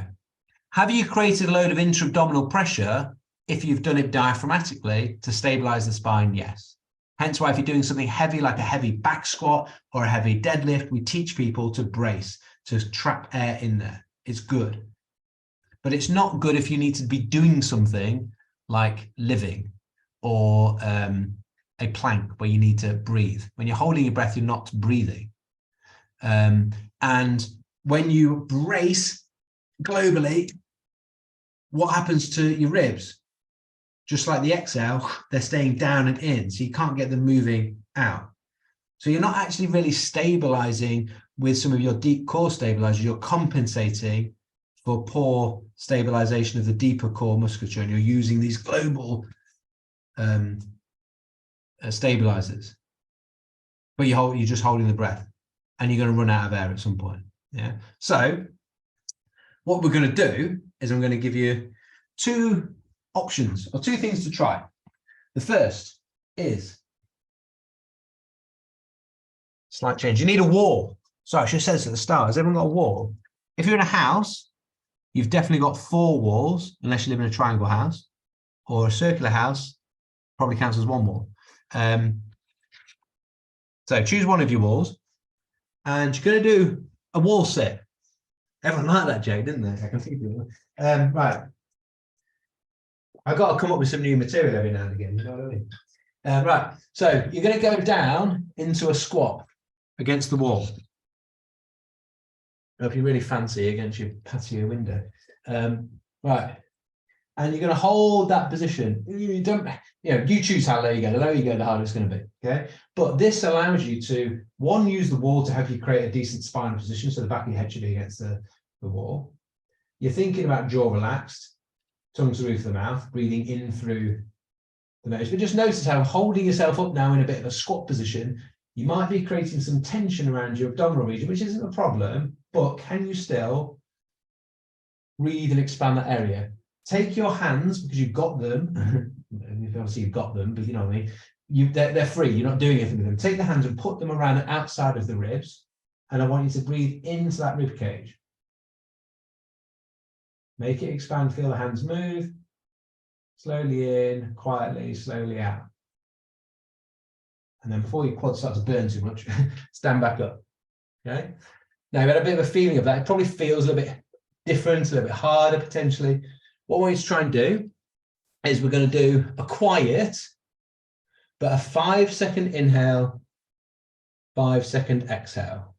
Have you created a load of intra-abdominal pressure if you've done it diaphragmatically to stabilize the spine? Yes. Hence why if you're doing something heavy like a heavy back squat or a heavy deadlift, we teach people to brace, to trap air in there. It's good. But it's not good if you need to be doing something like living or a plank where you need to breathe. When you're holding your breath, you're not breathing. And when you brace globally, what happens to your ribs? Just like the exhale, they're staying down and in, so you can't get them moving out. So you're not actually really stabilizing with some of your deep core stabilizers. You're compensating for poor stabilization of the deeper core musculature, and you're using these global stabilizers. But you're just holding the breath, and you're going to run out of air at some point. Yeah. So what we're going to do is I'm going to give you two options or two things to try. The first is slight change. You need a wall. Sorry, I should have said this at the start. Has everyone got a wall? If you're in a house, you've definitely got 4 walls, unless you live in a triangle house, or a circular house probably counts as 1 wall. So choose one of your walls, and you're going to do a wall sit. Everyone liked that joke, didn't they? I can think of it. Right. I've got to come up with some new material every now and again. You know what I mean? Right. So you're going to go down into a squat against the wall. If you really fancy against your patio window. Right. And you're going to hold that position. You don't, you choose how low you go. The lower you go, the harder it's going to be. Okay. But this allows you to, one, use the wall to help you create a decent spinal position. So the back of your head should be against the wall. You're thinking about jaw relaxed, tongue to the roof of the mouth, breathing in through the nose. But just notice how holding yourself up now in a bit of a squat position, you might be creating some tension around your abdominal region, which isn't a problem, but can you still breathe and expand that area? Take your hands, because you've got them, obviously you've got them, but you know what I mean, they're free, you're not doing anything with them. Take the hands and put them around the outside of the ribs, and I want you to breathe into that rib cage. Make it expand, feel the hands move, slowly in, quietly, slowly out. And then before your quad starts to burn too much, stand back up, okay? Now you've had a bit of a feeling of that. It probably feels a little bit different, a little bit harder potentially. What we're going to try and do is we're going to do a quiet, but a 5-second inhale, 5-second exhale.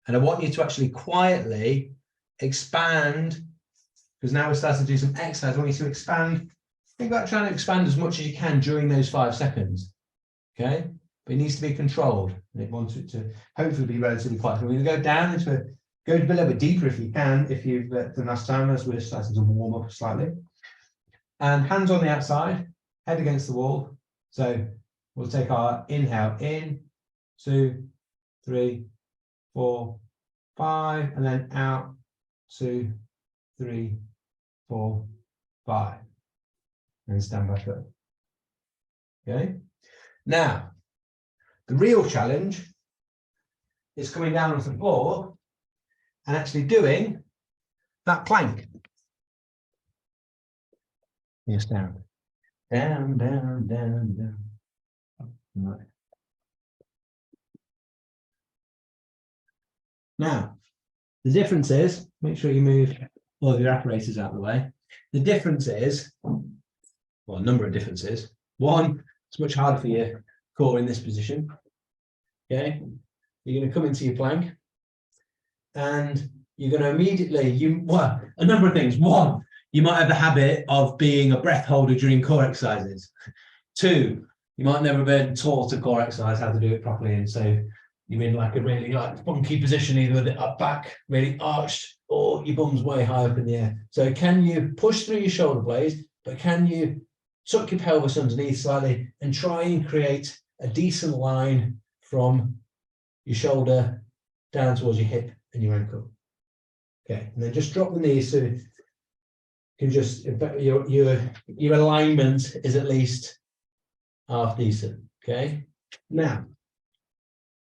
And I want you to actually quietly expand, because now we're starting to do some exercise. I want you to expand. Think about trying to expand as much as you can during those 5 seconds. Okay? But it needs to be controlled. And it wants it to hopefully be relatively quiet. So we're going to go down into it. Go a little bit deeper if you can, if you've done last time, as we're starting to warm up slightly. And hands on the outside, head against the wall. So we'll take our inhale in, 2, 3, 4, 5, and then out, 2, 3, 4, 5. And stand back up. Okay. Now, the real challenge is coming down onto the floor and actually doing that plank. Yes, down. Down, down, down, down. Right. Now, the difference is, make sure you move all of your apparatus out of the way. The difference is, well, a number of differences. One, it's much harder for your core in this position. Okay, you're going to come into your plank, and you're going to immediately, well, a number of things. One, you might have the habit of being a breath holder during core exercises. 2, you might never have been taught a core exercise how to do it properly, and so you're in like a really funky position, either with it up back, really arched, or your bum's way high up in the air. So can you push through your shoulder blades, but can you tuck your pelvis underneath slightly and try and create a decent line from your shoulder down towards your hip and your ankle? Okay, and then just drop the knees to can just, your alignment is at least half decent. Okay. Now,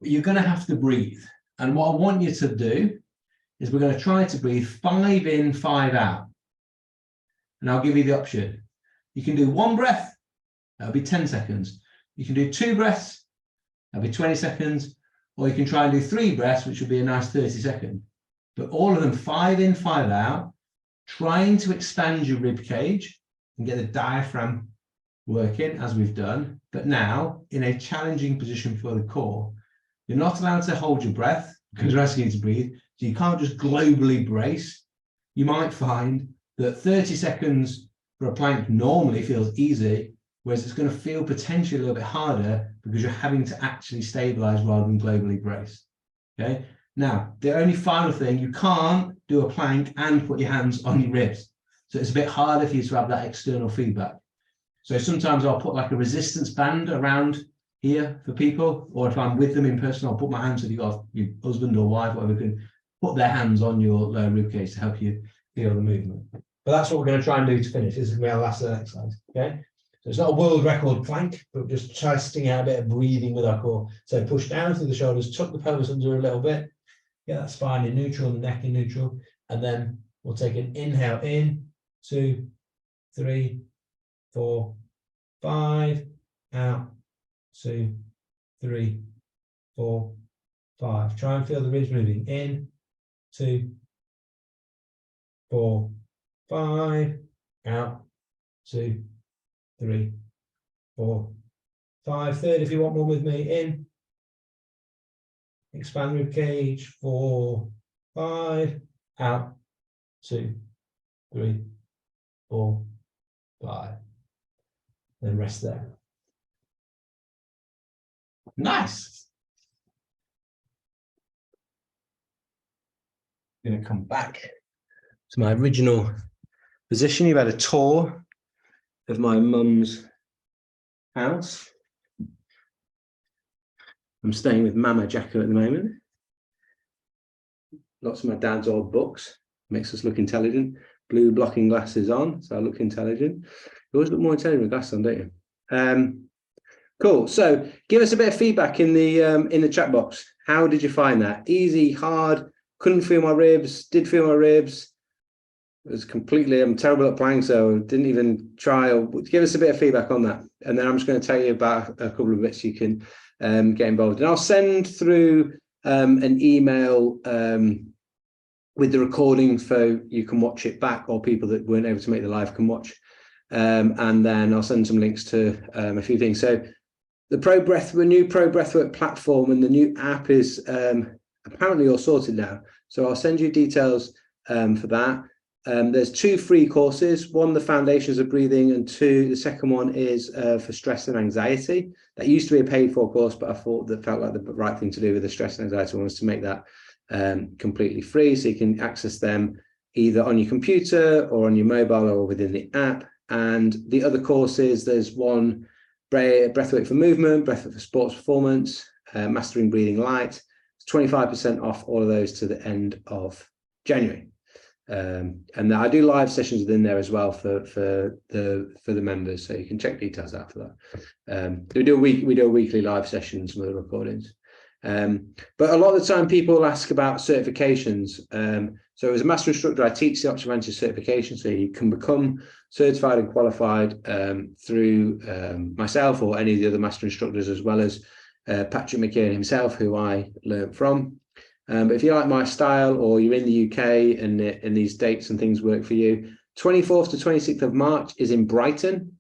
you're going to have to breathe. And what I want you to do is we're going to try to breathe 5 in, 5 out. And I'll give you the option. You can do 1 breath, that'll be 10 seconds. You can do 2 breaths, that'll be 20 seconds. Or you can try and do 3 breaths, which will be a nice 30 seconds. But all of them 5 in, 5 out, trying to expand your rib cage and get the diaphragm working as we've done. But now in a challenging position for the core, you're not allowed to hold your breath because we're asking you to breathe. So you can't just globally brace. You might find that 30 seconds for a plank normally feels easy, whereas it's going to feel potentially a little bit harder because you're having to actually stabilize rather than globally brace. Okay. Now, the only final thing, you can't do a plank and put your hands on your ribs. So it's a bit harder for you to have that external feedback. So sometimes I'll put like a resistance band around here for people, or if I'm with them in person, I'll put my hands, if you've got your husband or wife, whatever, can put their hands on your lower rib cage to help you feel the movement. But that's what we're going to try and do to finish. This is going to be our last exercise. Okay. So it's not a world record plank, but just testing out a bit of breathing with our core. So push down through the shoulders, tuck the pelvis under a little bit. Get that spine in neutral, the neck in neutral. And then we'll take an inhale in, 2, 3, 4, 5, out, 2, 3, 4, 5. Try and feel the ribs moving in, 2, 4, 5, out, 2, 3, 4, 5. Third, if you want one with me, in, expand rib cage, 4, 5, out, 2, 3, 4, 5. Then rest there. Nice. I'm going to come back to my original position. You've had a tour of my mum's house. I'm staying with Mama Jacko at the moment. Lots of my dad's old books. Makes us look intelligent. Blue blocking glasses on, so I look intelligent. You always look more intelligent with glasses on, don't you? Cool. So give us a bit of feedback in the chat box. How did you find that? Easy, hard, couldn't feel my ribs, did feel my ribs. It was completely, I'm terrible at plank, so didn't even try. Or give us a bit of feedback on that. And then I'm just going to tell you about a couple of bits you can get involved in. I'll send through an email with the recording so you can watch it back, or people that weren't able to make the live can watch. And then I'll send some links to a few things. So the new Pro Breathwork platform and the new app is apparently all sorted now. So I'll send you details for that. There's 2 free courses. One, the foundations of breathing, and 2, the second one is for stress and anxiety. That used to be a paid for course, but I thought that felt like the right thing to do with the stress and anxiety one was to make that completely free, so you can access them either on your computer or on your mobile or within the app. And the other courses, there's one breathwork for movement, breathwork for sports performance, mastering breathing light. It's 25% off all of those to the end of January. And I do live sessions within there as well for the members, so you can check details out for that. We do a weekly live session, some of the recordings. But a lot of the time people ask about certifications. So as a master instructor, I teach the Optimal Advantage certification, so you can become certified and qualified through myself or any of the other master instructors, as well as Patrick McKeon himself, who I learned from. But if you like my style, or you're in the UK and these dates and things work for you, 24th to 26th of March is in Brighton,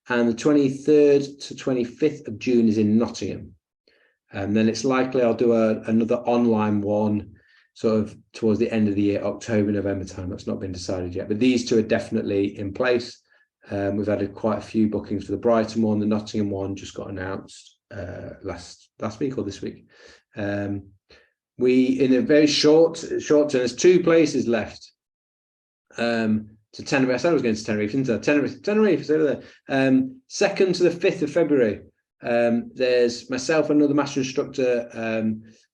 and the 23rd to 25th of June is in Nottingham. And then it's likely I'll do another online one sort of towards the end of the year, October, November time. That's not been decided yet, but these 2 are definitely in place. We've had quite a few bookings for the Brighton one. The Nottingham one just got announced last week or this week. We, in a very short term, there's 2 places left. To Tenerife. I said I was going to Tenerife, didn't I? Tenerife is over there. 2nd to the 5th of February. There's myself, another master instructor,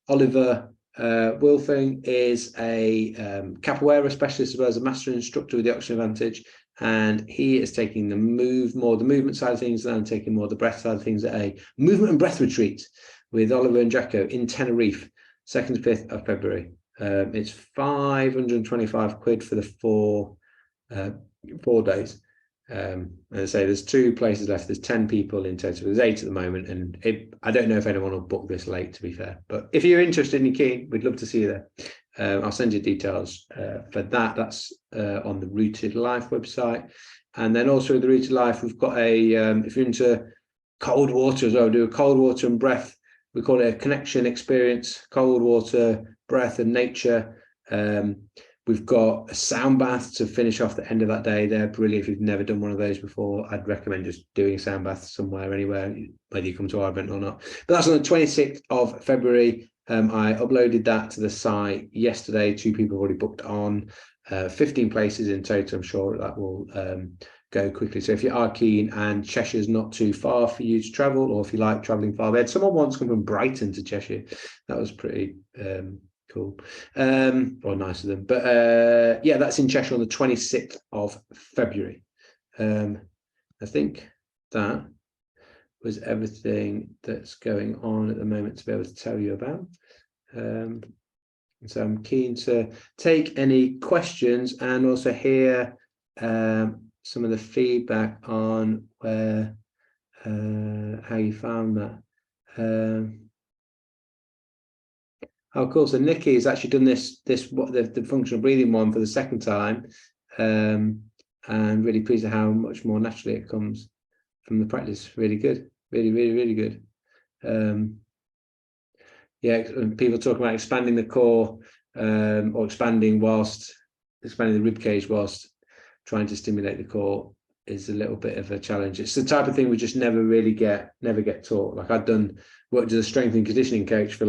Oliver Wilfing is a capoeira specialist as well as a master instructor with the Oxygen Advantage. and he is taking the movement side of things, and I'm taking more the breath side of things at a movement and breath retreat with Oliver and Jacko in Tenerife, 2nd to 5th of February. It's 525 quid for the 4 days. As I say, there's 2 places left. There's 10 people in total. There's 8 at the moment, and I don't know if anyone will book this late, to be fair. But if you're interested and you're keen, we'd love to see you there. I'll send you details for that. That's on the Rooted Life website. And then also the Rooted Life, we've got if you're into cold water as well, do a cold water and breath. We call it a connection experience, cold water, breath and nature. We've got a sound bath to finish off the end of that day. They're brilliant. If you've never done one of those before, I'd recommend just doing a sound bath somewhere, anywhere, whether you come to our event or not. But that's on the 26th of February. I uploaded that to the site yesterday. 2 people have already booked on, 15 places in total. I'm sure that will go quickly. So if you are keen, and Cheshire's not too far for you to travel, or if you like traveling far, we had someone once come from Brighton to Cheshire. That was pretty cool, or nice of them. But yeah, that's in Cheshire on the 26th of February. I think that was everything that's going on at the moment to be able to tell you about. So I'm keen to take any questions and also hear some of the feedback on where how you found that. Oh, cool. So Nikki has actually done the functional breathing one for the 2nd time, and really pleased at how much more naturally it comes from the practice. Really good. Really good. Yeah, people talk about expanding the core, or expanding the rib cage whilst trying to stimulate the core is a little bit of a challenge. It's the type of thing we just never get taught. Like worked as a strength and conditioning coach for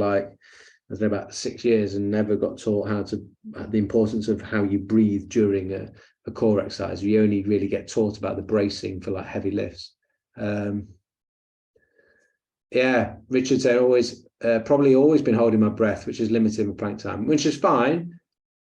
about 6 years, and never got taught the importance of how you breathe during a core exercise. We only really get taught about the bracing for heavy lifts. Yeah, Richard said probably always been holding my breath, which is limited my plank time, which is fine.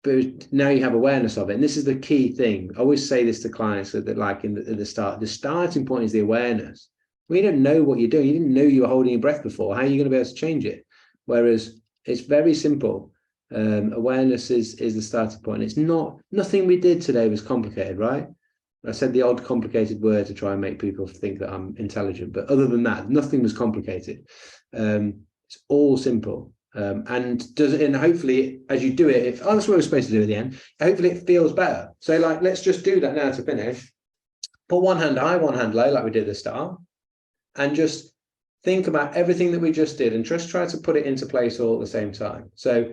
But now you have awareness of it, and this is the key thing. I always say this to clients that at the start, the starting point is the awareness. We don't know what you're doing. You didn't know you were holding your breath before. How are you going to be able to change it? Whereas it's very simple. Awareness is the starting point. It's nothing we did today was complicated, right? I said the odd complicated word to try and make people think that I'm intelligent, but other than that, nothing was complicated. It's all simple. And hopefully as you do it, that's what we're supposed to do at the end, hopefully it feels better. So let's just do that now to finish. Put one hand high, one hand low, like we did at the start, and just think about everything that we just did and just try to put it into place all at the same time. So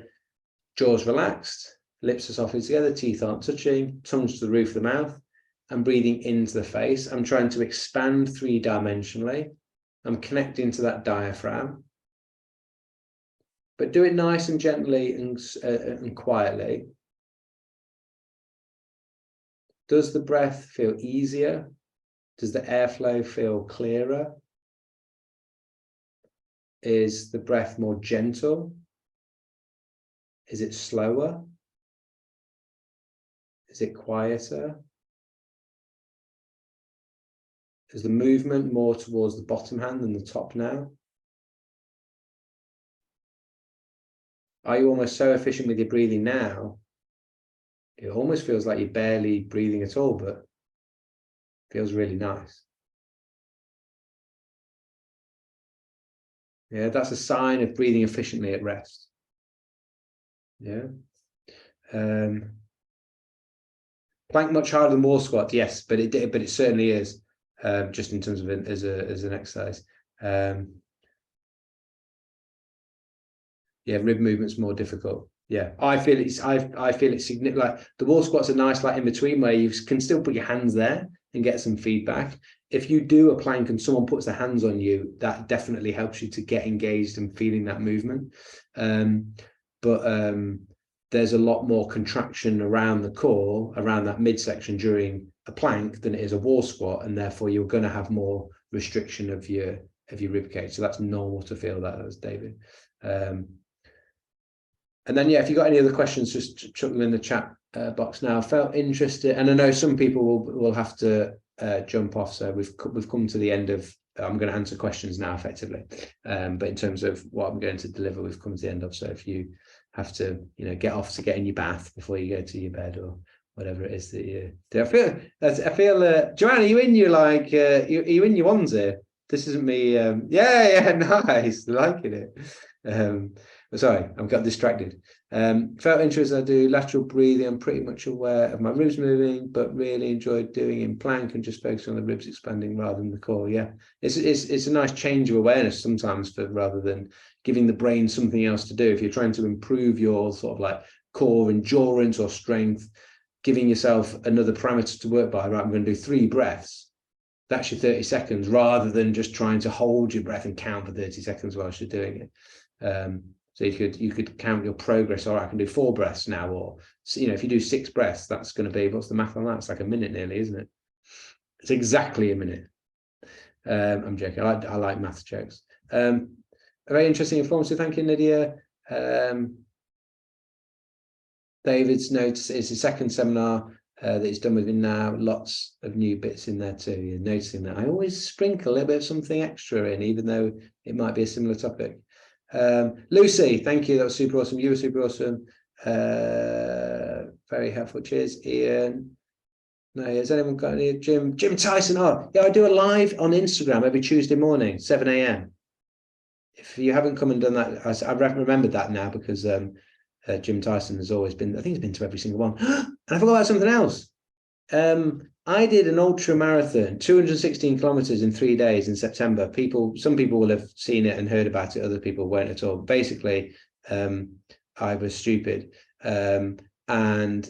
jaws relaxed, lips are softly together, teeth aren't touching, tongue to the roof of the mouth. I'm breathing into the face. I'm trying to expand 3-dimensionally. I'm connecting to that diaphragm. But do it nice and gently and quietly. Does the breath feel easier? Does the airflow feel clearer? Is the breath more gentle? Is it slower? Is it quieter? Is the movement more towards the bottom hand than the top now? Are you almost so efficient with your breathing now? It almost feels like you're barely breathing at all, but it feels really nice. Yeah, that's a sign of breathing efficiently at rest. Yeah. Plank much harder than wall squat, yes, but it certainly is. Just in terms of as an exercise. Yeah, rib movement's more difficult. Yeah, I feel it's significant. Like the wall squats are nice, in between, where you can still put your hands there and get some feedback. If you do a plank and someone puts their hands on you, that definitely helps you to get engaged and feeling that movement. But there's a lot more contraction around the core, around that midsection during a plank than it is a wall squat, and therefore you're going to have more restriction of your rib cage. So that's normal to feel that, as David. And then, yeah, if you've got any other questions, just chuck them in the chat box now. Felt interested, and I know some people will have to jump off, so we've come to the end of. I'm going to answer questions now, effectively, but in terms of what I'm going to deliver, we've come to the end of. So if you have to, get off to get in your bath before you go to your bed or whatever it is that you do, I feel. Joanne, are you in your are you in your onesie? This isn't me. Yeah, nice, liking it. Sorry, I got distracted. Felt interested. I do lateral breathing. I'm pretty much aware of my ribs moving, but really enjoyed doing in plank and just focusing on the ribs expanding rather than the core. Yeah, it's a nice change of awareness sometimes, rather than giving the brain something else to do. If you're trying to improve your sort of like core endurance or strength, giving yourself another parameter to work by. Right, I'm going to do 3 breaths. That's your 30 seconds, rather than just trying to hold your breath and count for 30 seconds whilst you're doing it. So you could count your progress. All right, I can do 4 breaths now, or if you do 6 breaths, that's going to be, what's the math on that? It's like a minute nearly, isn't it? It's exactly a minute. I'm joking. I like math jokes. Very interesting, informative. Thank you, Nydia. David's notes it's the second seminar that he's done with me now. Lots of new bits in there too. You're noticing that I always sprinkle a little bit of something extra in, even though it might be a similar topic. Lucy, thank you. That was super awesome. You were super awesome. Very helpful. Cheers, Ian. No, has anyone got any? Jim Tyson? Oh, yeah, I do a live on Instagram every Tuesday morning, 7 a.m. If you haven't come and done that, I remembered that now, because Jim Tyson has always been, I think he's been to every single one. And I forgot about something else. I did an ultra marathon, 216 kilometers in 3 days in September. Some people will have seen it and heard about it. Other people won't at all. Basically, I was stupid and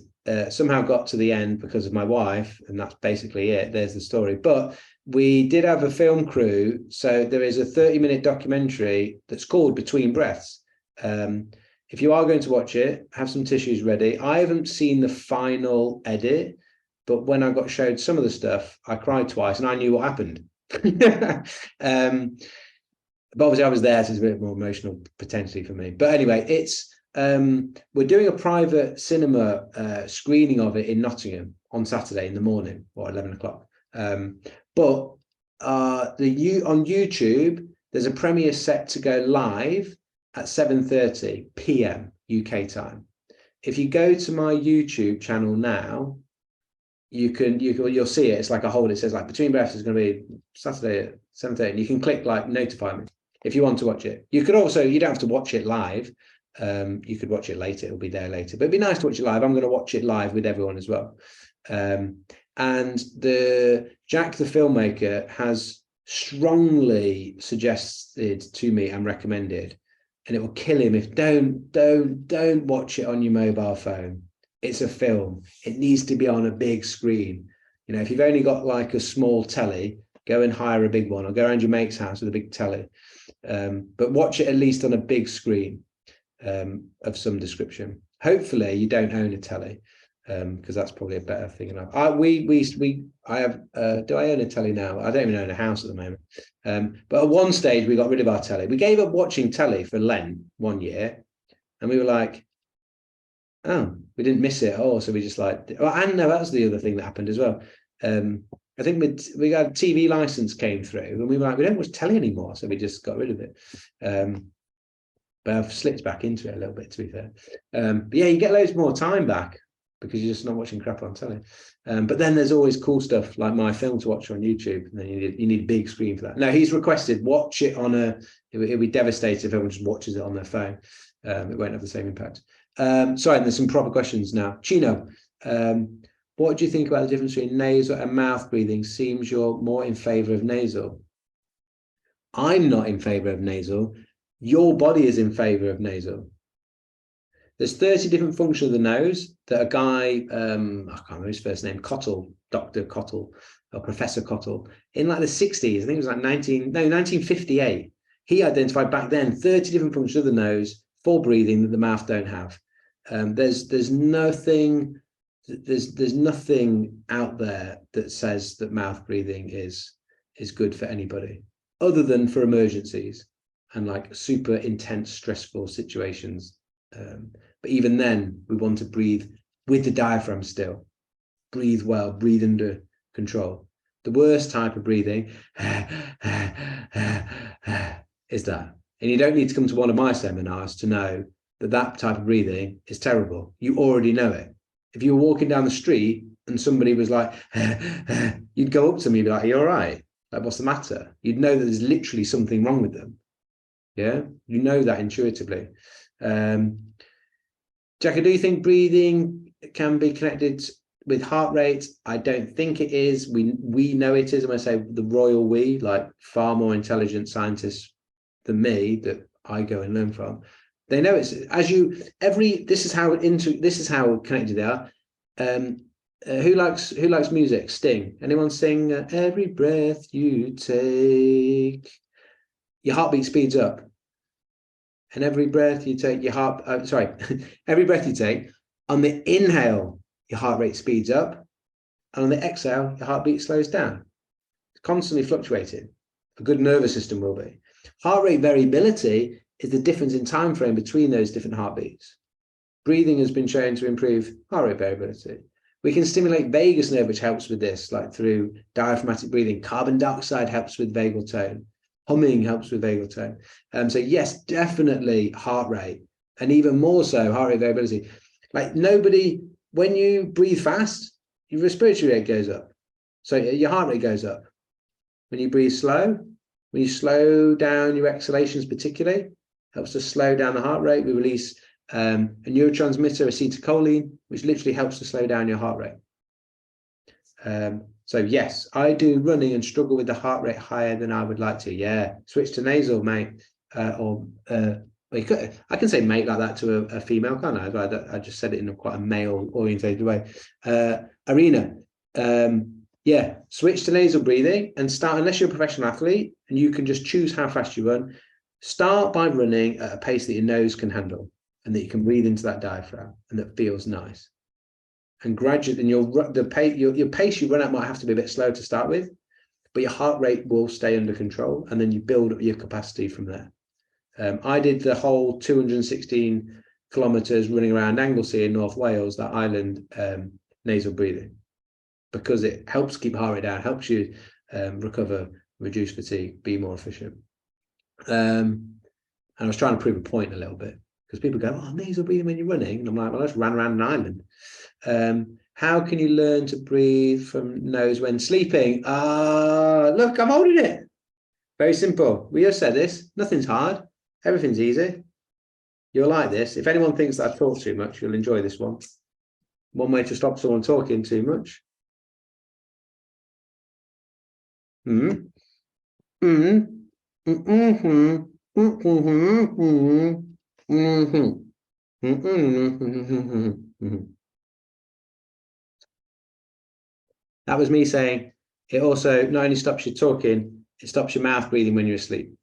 somehow got to the end because of my wife, and that's basically it. There's the story. But we did have a film crew, so there is a 30-minute documentary that's called Between Breaths. If you are going to watch it, have some tissues ready. I haven't seen the final edit, but when I got showed some of the stuff, I cried twice and I knew what happened. But obviously I was there, so it's a bit more emotional potentially for me. But anyway, it's we're doing a private cinema screening of it in Nottingham on Saturday in the morning, or 11 o'clock. But on YouTube, there's a premiere set to go live at 7:30 p.m. UK time. If you go to my YouTube channel now, you'll see it. It's like it says like Between Breaths is going to be Saturday at 7:30, and you can click like notify me if you want to watch it. You could also, you don't have to watch it live. You could watch it later. It'll be there later, but it'd be nice to watch it live. I'm going to watch it live with everyone as well. And Jack, the filmmaker, has strongly suggested to me and recommended, and it will kill him if don't watch it on your mobile phone. It's a film. It needs to be on a big screen. If you've only got like a small telly, go and hire a big one, or go around your mate's house with a big telly. But watch it at least on a big screen of some description. Hopefully you don't own a telly, because that's probably a better thing. Do I own a telly now? I don't even own a house at the moment. But at one stage we got rid of our telly. We gave up watching telly for Lent one year, and we were like, oh, we didn't miss it at all. So we just and no, that's the other thing that happened as well. I think we got a TV license came through, and we were like, we don't watch telly anymore, so we just got rid of it. But I've slipped back into it a little bit, to be fair. But yeah, you get loads more time back because you're just not watching crap on telly. But then there's always cool stuff like my film to watch on YouTube, and then you need a big screen for that. Now, he's requested watch it on it'll be devastating if everyone just watches it on their phone. It won't have the same impact. Sorry, and there's some proper questions now. Chino, what do you think about the difference between nasal and mouth breathing? Seems you're more in favor of nasal. I'm not in favor of nasal. Your body is in favor of nasal. There's 30 different functions of the nose that a guy, I can't remember his first name, Cottle, Dr. Cottle, or Professor Cottle, in like the 60s, I think it was like 1958, he identified back then 30 different functions of the nose for breathing that the mouth don't have. There's nothing out there that says that mouth breathing is good for anybody, other than for emergencies and like super intense, stressful situations. But even then, we want to breathe with the diaphragm still. Breathe well, breathe under control. The worst type of breathing is that. And you don't need to come to one of my seminars to know that that type of breathing is terrible. You already know it. If you were walking down the street and somebody was like, you'd go up to me and be like, are you all right? Like, what's the matter? You'd know that there's literally something wrong with them. Yeah, you know that intuitively. Jacko, do you think breathing can be connected with heart rate? I don't think it is. We know it is. And when I say the royal we, like far more intelligent scientists than me that I go and learn from, they know it's this is how connected they are. Who likes music? Sting. Anyone sing every breath you take, your heartbeat speeds up. And every breath you take, every breath you take, on the inhale, your heart rate speeds up. And on the exhale, your heartbeat slows down. It's constantly fluctuating. A good nervous system will be. Heart rate variability is the difference in time frame between those different heartbeats. Breathing has been shown to improve heart rate variability. We can stimulate vagus nerve, which helps with this, like through diaphragmatic breathing. Carbon dioxide helps with vagal tone. Humming helps with vagal tone. So yes, definitely heart rate, and even more so heart rate variability. Like when you breathe fast, your respiratory rate goes up. So your heart rate goes up. When you breathe slow, when you slow down your exhalations particularly, helps to slow down the heart rate. We release a neurotransmitter, acetylcholine, which literally helps to slow down your heart rate. So yes, I do running and struggle with the heart rate higher than I would like to. Yeah, switch to nasal, mate. I can say mate like that to a female, can't I? I just said it in quite a male-orientated way. Arena, yeah, switch to nasal breathing and start, unless you're a professional athlete and you can just choose how fast you run, start by running at a pace that your nose can handle and that you can breathe into that diaphragm and that feels nice. And gradually, and your pace you run at might have to be a bit slow to start with, but your heart rate will stay under control, and then you build up your capacity from there. I did the whole 216 kilometers running around Anglesey in North Wales, that island, nasal breathing, because it helps keep heart rate down, helps you recover, reduce fatigue, be more efficient. And I was trying to prove a point a little bit, because people go, oh, nasal breathing when you're running. And I'm like, well, I just ran around an island. How can you learn to breathe from nose when sleeping? Look, I'm holding it. Very simple. We just said this. Nothing's hard. Everything's easy. You'll like this. If anyone thinks that I talk too much, you'll enjoy this one. One way to stop someone talking too much. That was me saying it also not only stops you talking, it stops your mouth breathing when you're asleep.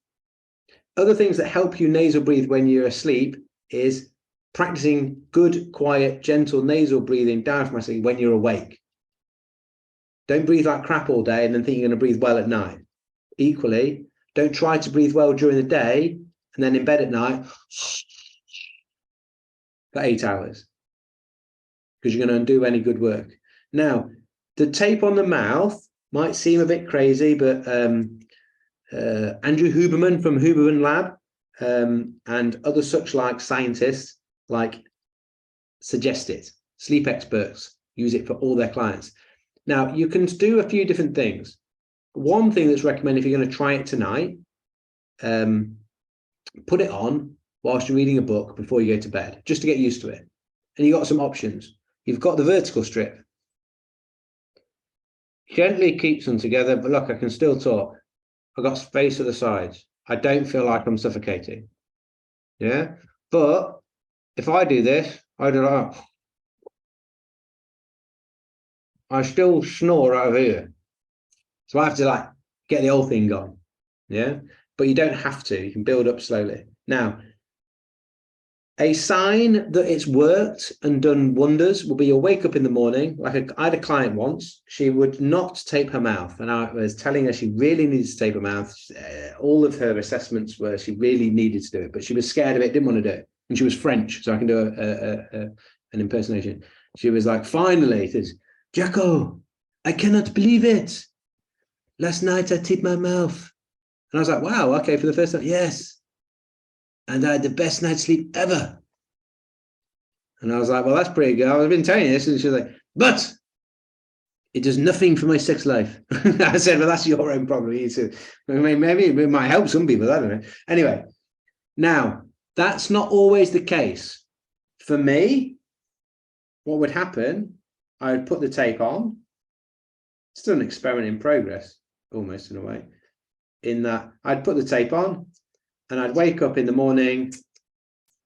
Other things that help you nasal breathe when you're asleep is practicing good, quiet, gentle nasal breathing diaphragmatically when you're awake. Don't breathe like crap all day and then think you're going to breathe well at night. Equally, don't try to breathe well during the day and then in bed at night for 8 hours, because you're going to undo any good work. Now, the tape on the mouth might seem a bit crazy, but Andrew Huberman from Huberman Lab and other such like scientists suggest it. Sleep experts use it for all their clients. Now, you can do a few different things. One thing that's recommended, if you're going to try it tonight, put it on whilst you're reading a book before you go to bed, just to get used to it. And you've got some options. You've got the vertical strip. Gently keeps them together, but look, I can still talk. I've got space at the sides. I don't feel like I'm suffocating. Yeah. But if I do this, I do like, I still snore out of here. So I have to get the whole thing gone. Yeah. But you don't have to. You can build up slowly. Now, a sign that it's worked and done wonders will be you'll wake up in the morning. I had a client once, she would not tape her mouth. And I was telling her she really needed to tape her mouth. All of her assessments were she really needed to do it, but she was scared of it, didn't want to do it. and she was French, so I can do an impersonation. She was like, finally, it is, Jacko, I cannot believe it. Last night I tipped my mouth. And I was like, wow, okay, for the first time, yes. And I had the best night's sleep ever. And I was like, well, that's pretty good. I've been telling you this. And she was like, but it does nothing for my sex life. I said, well, that's your own problem. I mean, maybe it might help some people. I don't know. Anyway, now, that's not always the case. For me, what would happen, I would put the tape on. Still an experiment in progress, almost in a way, in that I'd put the tape on and I'd wake up in the morning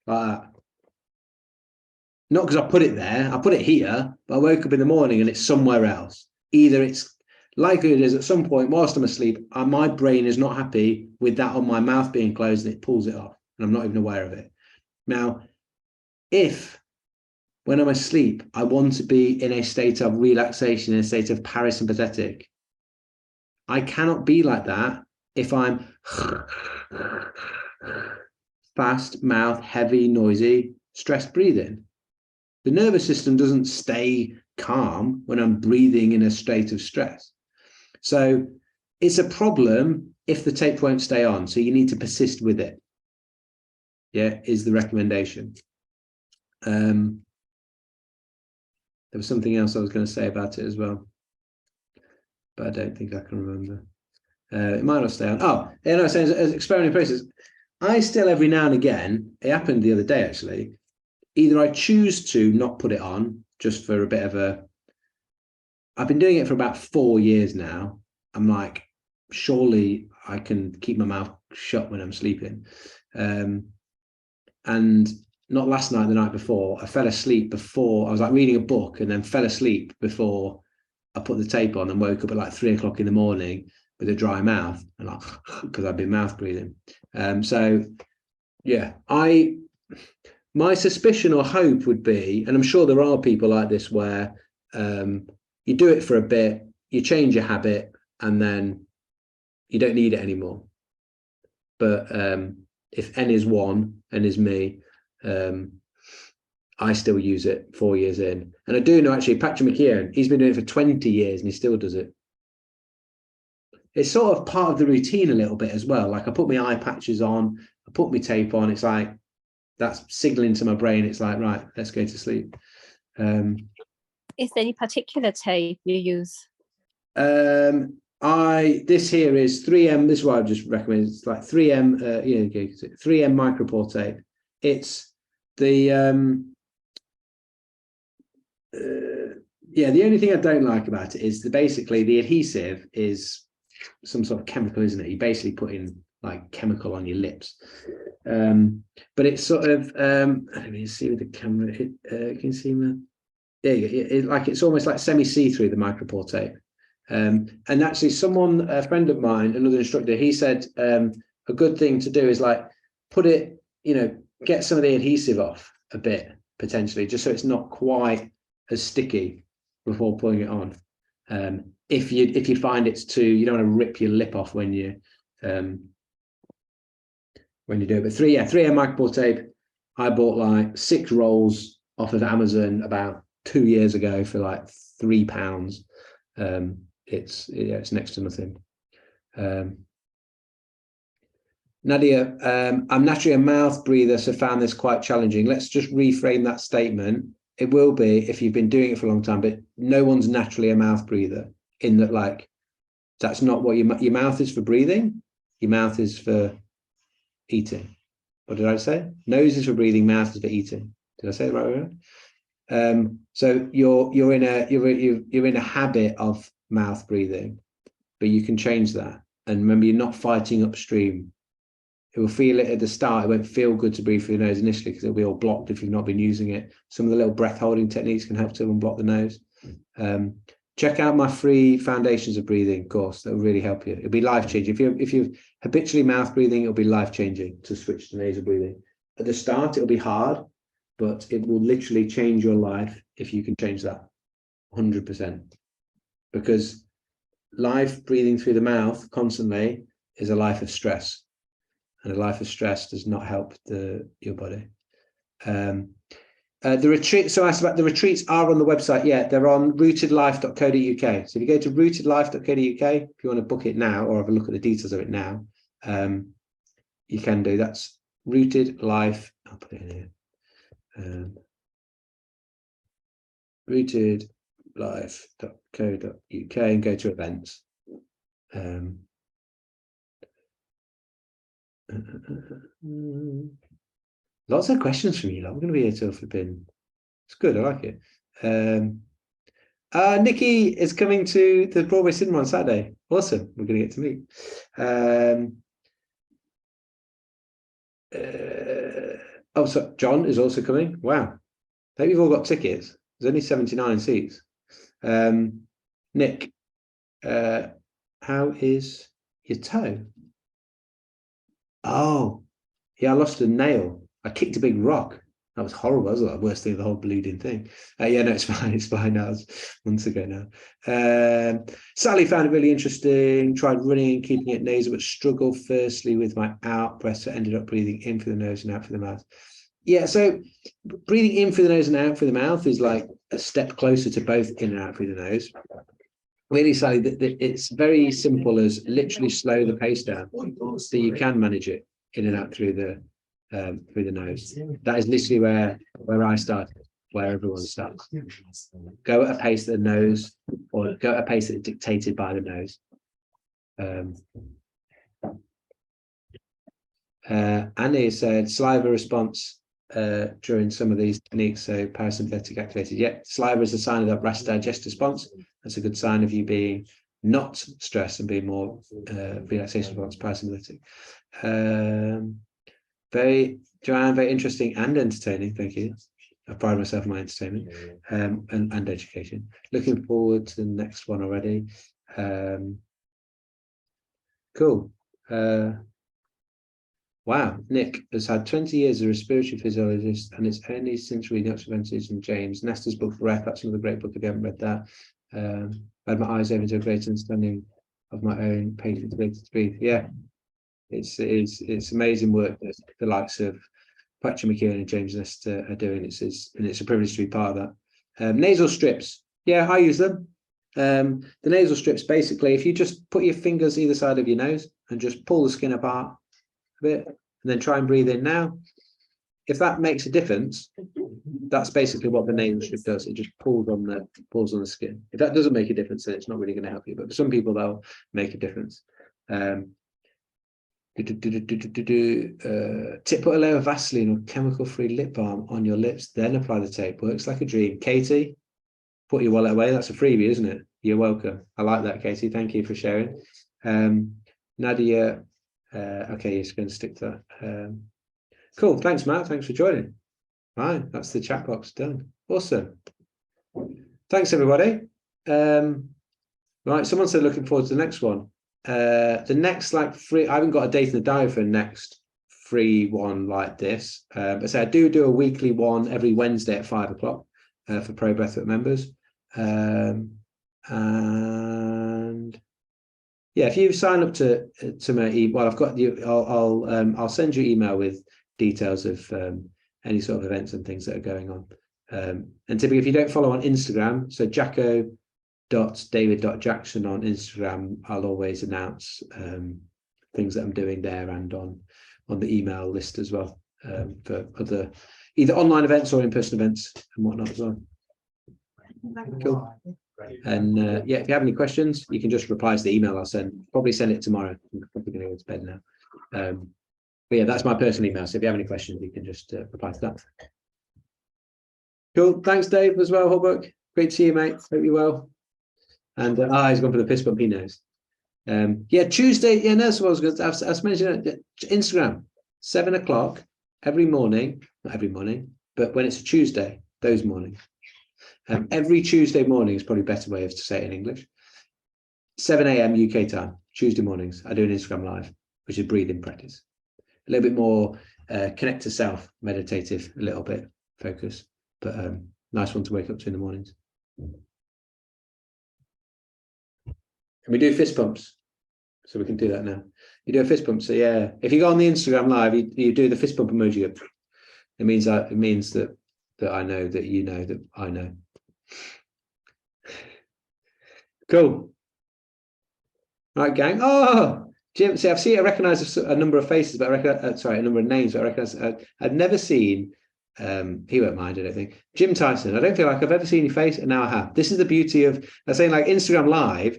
like that. Not because I put it there, I put it here, but I woke up in the morning and it's somewhere else. Either it's likely it is at some point whilst I'm asleep, my brain is not happy with that on my mouth being closed and it pulls it off and I'm not even aware of it. Now, if when I'm asleep, I want to be in a state of relaxation, in a state of parasympathetic, I cannot be like that if I'm fast mouth, heavy, noisy, stressed breathing. The nervous system doesn't stay calm when I'm breathing in a state of stress. So it's a problem if the tape won't stay on. So you need to persist with it. Yeah, is the recommendation. There was something else I was going to say about it as well, but I don't think I can remember. It might not stay on. Oh, yeah, no, saying as experimental process, I still every now and again, it happened the other day actually, either I choose to not put it on just for a bit of a, I've been doing it for about 4 years now. I'm like, surely I can keep my mouth shut when I'm sleeping. And not last night, the night before, I fell asleep before, I was like reading a book and then fell asleep before I put the tape on and woke up at like 3 o'clock in the morning with a dry mouth and like, because I've been mouth breathing. So yeah, my suspicion or hope would be, and I'm sure there are people like this where you do it for a bit, you change your habit, and then you don't need it anymore. But if N is one, N is me, I still use it 4 years in. And I do know actually Patrick McKeown, he's been doing it for 20 years and he still does it. It's sort of part of the routine a little bit as well. Like I put my eye patches on, I put my tape on, it's like, that's signaling to my brain. It's like, right, let's go to sleep. Is there any particular tape you use? This here is 3M. This is what I just recommend. It's like 3M, 3M micropore tape. It's the the only thing I don't like about it is basically the adhesive is some sort of chemical, isn't it? You basically put in like chemical on your lips. But it's sort of let me see with the camera. Can you see me? There you go. It's almost like semi-see-through, the micropore tape. And actually a friend of mine, another instructor, he said a good thing to do is like put it, get some of the adhesive off a bit potentially, just so it's not quite as sticky before putting it on. If you find it's too, you don't want to rip your lip off when you do it. But 3M micropore tape, I bought like 6 rolls off of Amazon about 2 years ago for like £3. It's next to nothing. Nadia, I'm naturally a mouth breather, so found this quite challenging. Let's just reframe that statement. It will be if you've been doing it for a long time, but no one's naturally a mouth breather, in that, like, that's not what your mouth is for breathing. Your mouth is for eating. What did I say? Nose is for breathing, mouth is for eating. Did I say it the right way? So you're in a habit of mouth breathing, but you can change that. And remember, you're not fighting upstream. It will feel it at the start. It won't feel good to breathe through the nose initially because it'll be all blocked if you've not been using it. Some of the little breath holding techniques can help to unblock the nose. Check out my free Foundations of Breathing course. That will really help you. It'll be life-changing. If you're habitually mouth breathing, it'll be life-changing to switch to nasal breathing. At the start, it'll be hard, but it will literally change your life if you can change that 100%. Because life breathing through the mouth constantly is a life of stress. And a life of stress does not help your body. The retreat, so I asked about the retreats are on the website. Yeah, they're on rootedlife.co.uk. So if you go to rootedlife.co.uk, if you want to book it now or have a look at the details of it now, you can do. That's Rooted Life. I'll put it in here. Rootedlife.co.uk and go to events. Lots of questions from you. I'm going to be here till flipping. It's good. I like it. Nikki is coming to the Broadway Cinema on Saturday. Awesome. We're going to get to meet. So John is also coming. Wow. I hope you've all got tickets. There's only 79 seats. Nick, how is your toe? Oh, yeah, I lost a nail. I kicked a big rock. That was horrible. That was the worst thing of the whole bleeding thing. Yeah, no, it's fine. It's fine now. It was months ago now. Sally found it really interesting. Tried running and keeping it nasal, but struggled firstly with my out breath. So ended up breathing in through the nose and out through the mouth. Yeah, so breathing in through the nose and out through the mouth is like a step closer to both in and out through the nose. Really, Sally, it's very simple as literally slow the pace down so you can manage it in and out through the nose. That is literally where I started, where everyone starts. Go at a pace of the nose, or go at a pace that is dictated by the nose. Annie said saliva response during some of these techniques, so parasympathetic activated. Yeah, saliva is a sign of that rest digest response. That's a good sign of you being not stressed and being more relaxation response, parasympathetic. Joanne, very interesting and entertaining. Thank you. I pride myself on my entertainment and education. Looking forward to the next one already. Cool. Wow, Nick has had 20 years as a respiratory physiologist, and it's only since reading Oxford Advantage and James Nestor's book Breath. That's another great book if you haven't read that. I had my eyes open to a greater understanding of my own patient's ability to breathe. Yeah, it's amazing work that the likes of Patrick McKeown and James Nestor are doing. It's a privilege to be part of that. Nasal strips. Yeah, I use them. The nasal strips, basically, if you just put your fingers either side of your nose and just pull the skin apart a bit and then try and breathe in now. If that makes a difference, that's basically what the nasal strip does. It just pulls on the skin. If that doesn't make a difference, then it's not really going to help you. But for some people, that'll make a difference. Put a layer of Vaseline or chemical-free lip balm on your lips, then apply the tape. Works like a dream. Katie, put your wallet away. That's a freebie, isn't it? You're welcome. I like that, Katie. Thank you for sharing. Nadia, okay, you're just going to stick to that. Cool. Thanks, Matt. Thanks for joining. Right, that's the chat box done. Awesome. Thanks, everybody. Right, someone said looking forward to the next one. The next free, I haven't got a date in the diary for the next free one like this. But I do a weekly one every Wednesday at 5 o'clock for Pro Breathwork members. And yeah, if you sign up to my well, I've got you. I'll send you an email with details of any sort of events and things that are going on. And typically, if you don't follow on Instagram, so Jacko.David.Jackson on Instagram, I'll always announce things that I'm doing there and on the email list as well for other either online events or in-person events and whatnot as well. Cool. And yeah, if you have any questions, you can just reply to the email I'll send. Probably send it tomorrow. I'm probably going to go to bed now. But yeah, that's my personal email. So if you have any questions, you can just reply to that. Cool. Thanks, Dave, as well. Holbrook. Great to see you, mate. Hope you're well. And he's gone for the fist bump. He knows. Yeah, Tuesday. Yeah, no, that's what I was going to. I was mentioning Instagram, 7 o'clock every morning. Not every morning, but when it's a Tuesday, those mornings. Every Tuesday morning is probably a better way of to say it in English. 7 a.m. UK time, Tuesday mornings. I do an Instagram live, which is breathing practice. A little bit more connect to self, meditative, a little bit focus, but nice one to wake up to in the mornings. And we do fist pumps, so we can do that now. You do a fist pump, so yeah. If you go on the Instagram live, you do the fist pump emoji up. It means that I know that you know that I know. Cool. Right, gang. Oh, Jim. See, I recognise a number of faces, but I recognize, a number of names. But I recognise I'd never seen. He won't mind, I don't think. Jim Tyson. I don't feel like I've ever seen your face, and now I have. This is the beauty of. I'm saying, like, Instagram Live.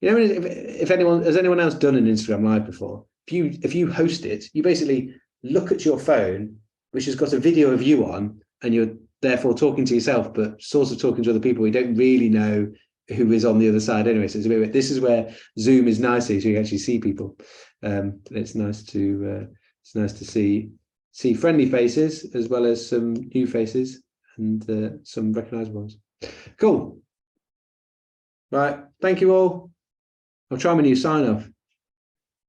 You know, if anyone has anyone else done an Instagram Live before? If you host it, you basically look at your phone, which has got a video of you on, and you're therefore talking to yourself, but sort of talking to other people. You don't really know who is on the other side anyway. So it's a bit, this is where Zoom is nicely, so you can actually see people. It's nice to see friendly faces as well as some new faces and some recognizable ones. Cool. Right. Thank you all. I'll try my new sign off.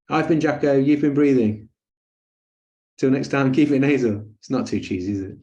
I've been Jacko, you've been breathing. Till next time, keep it nasal. It's not too cheesy, is it?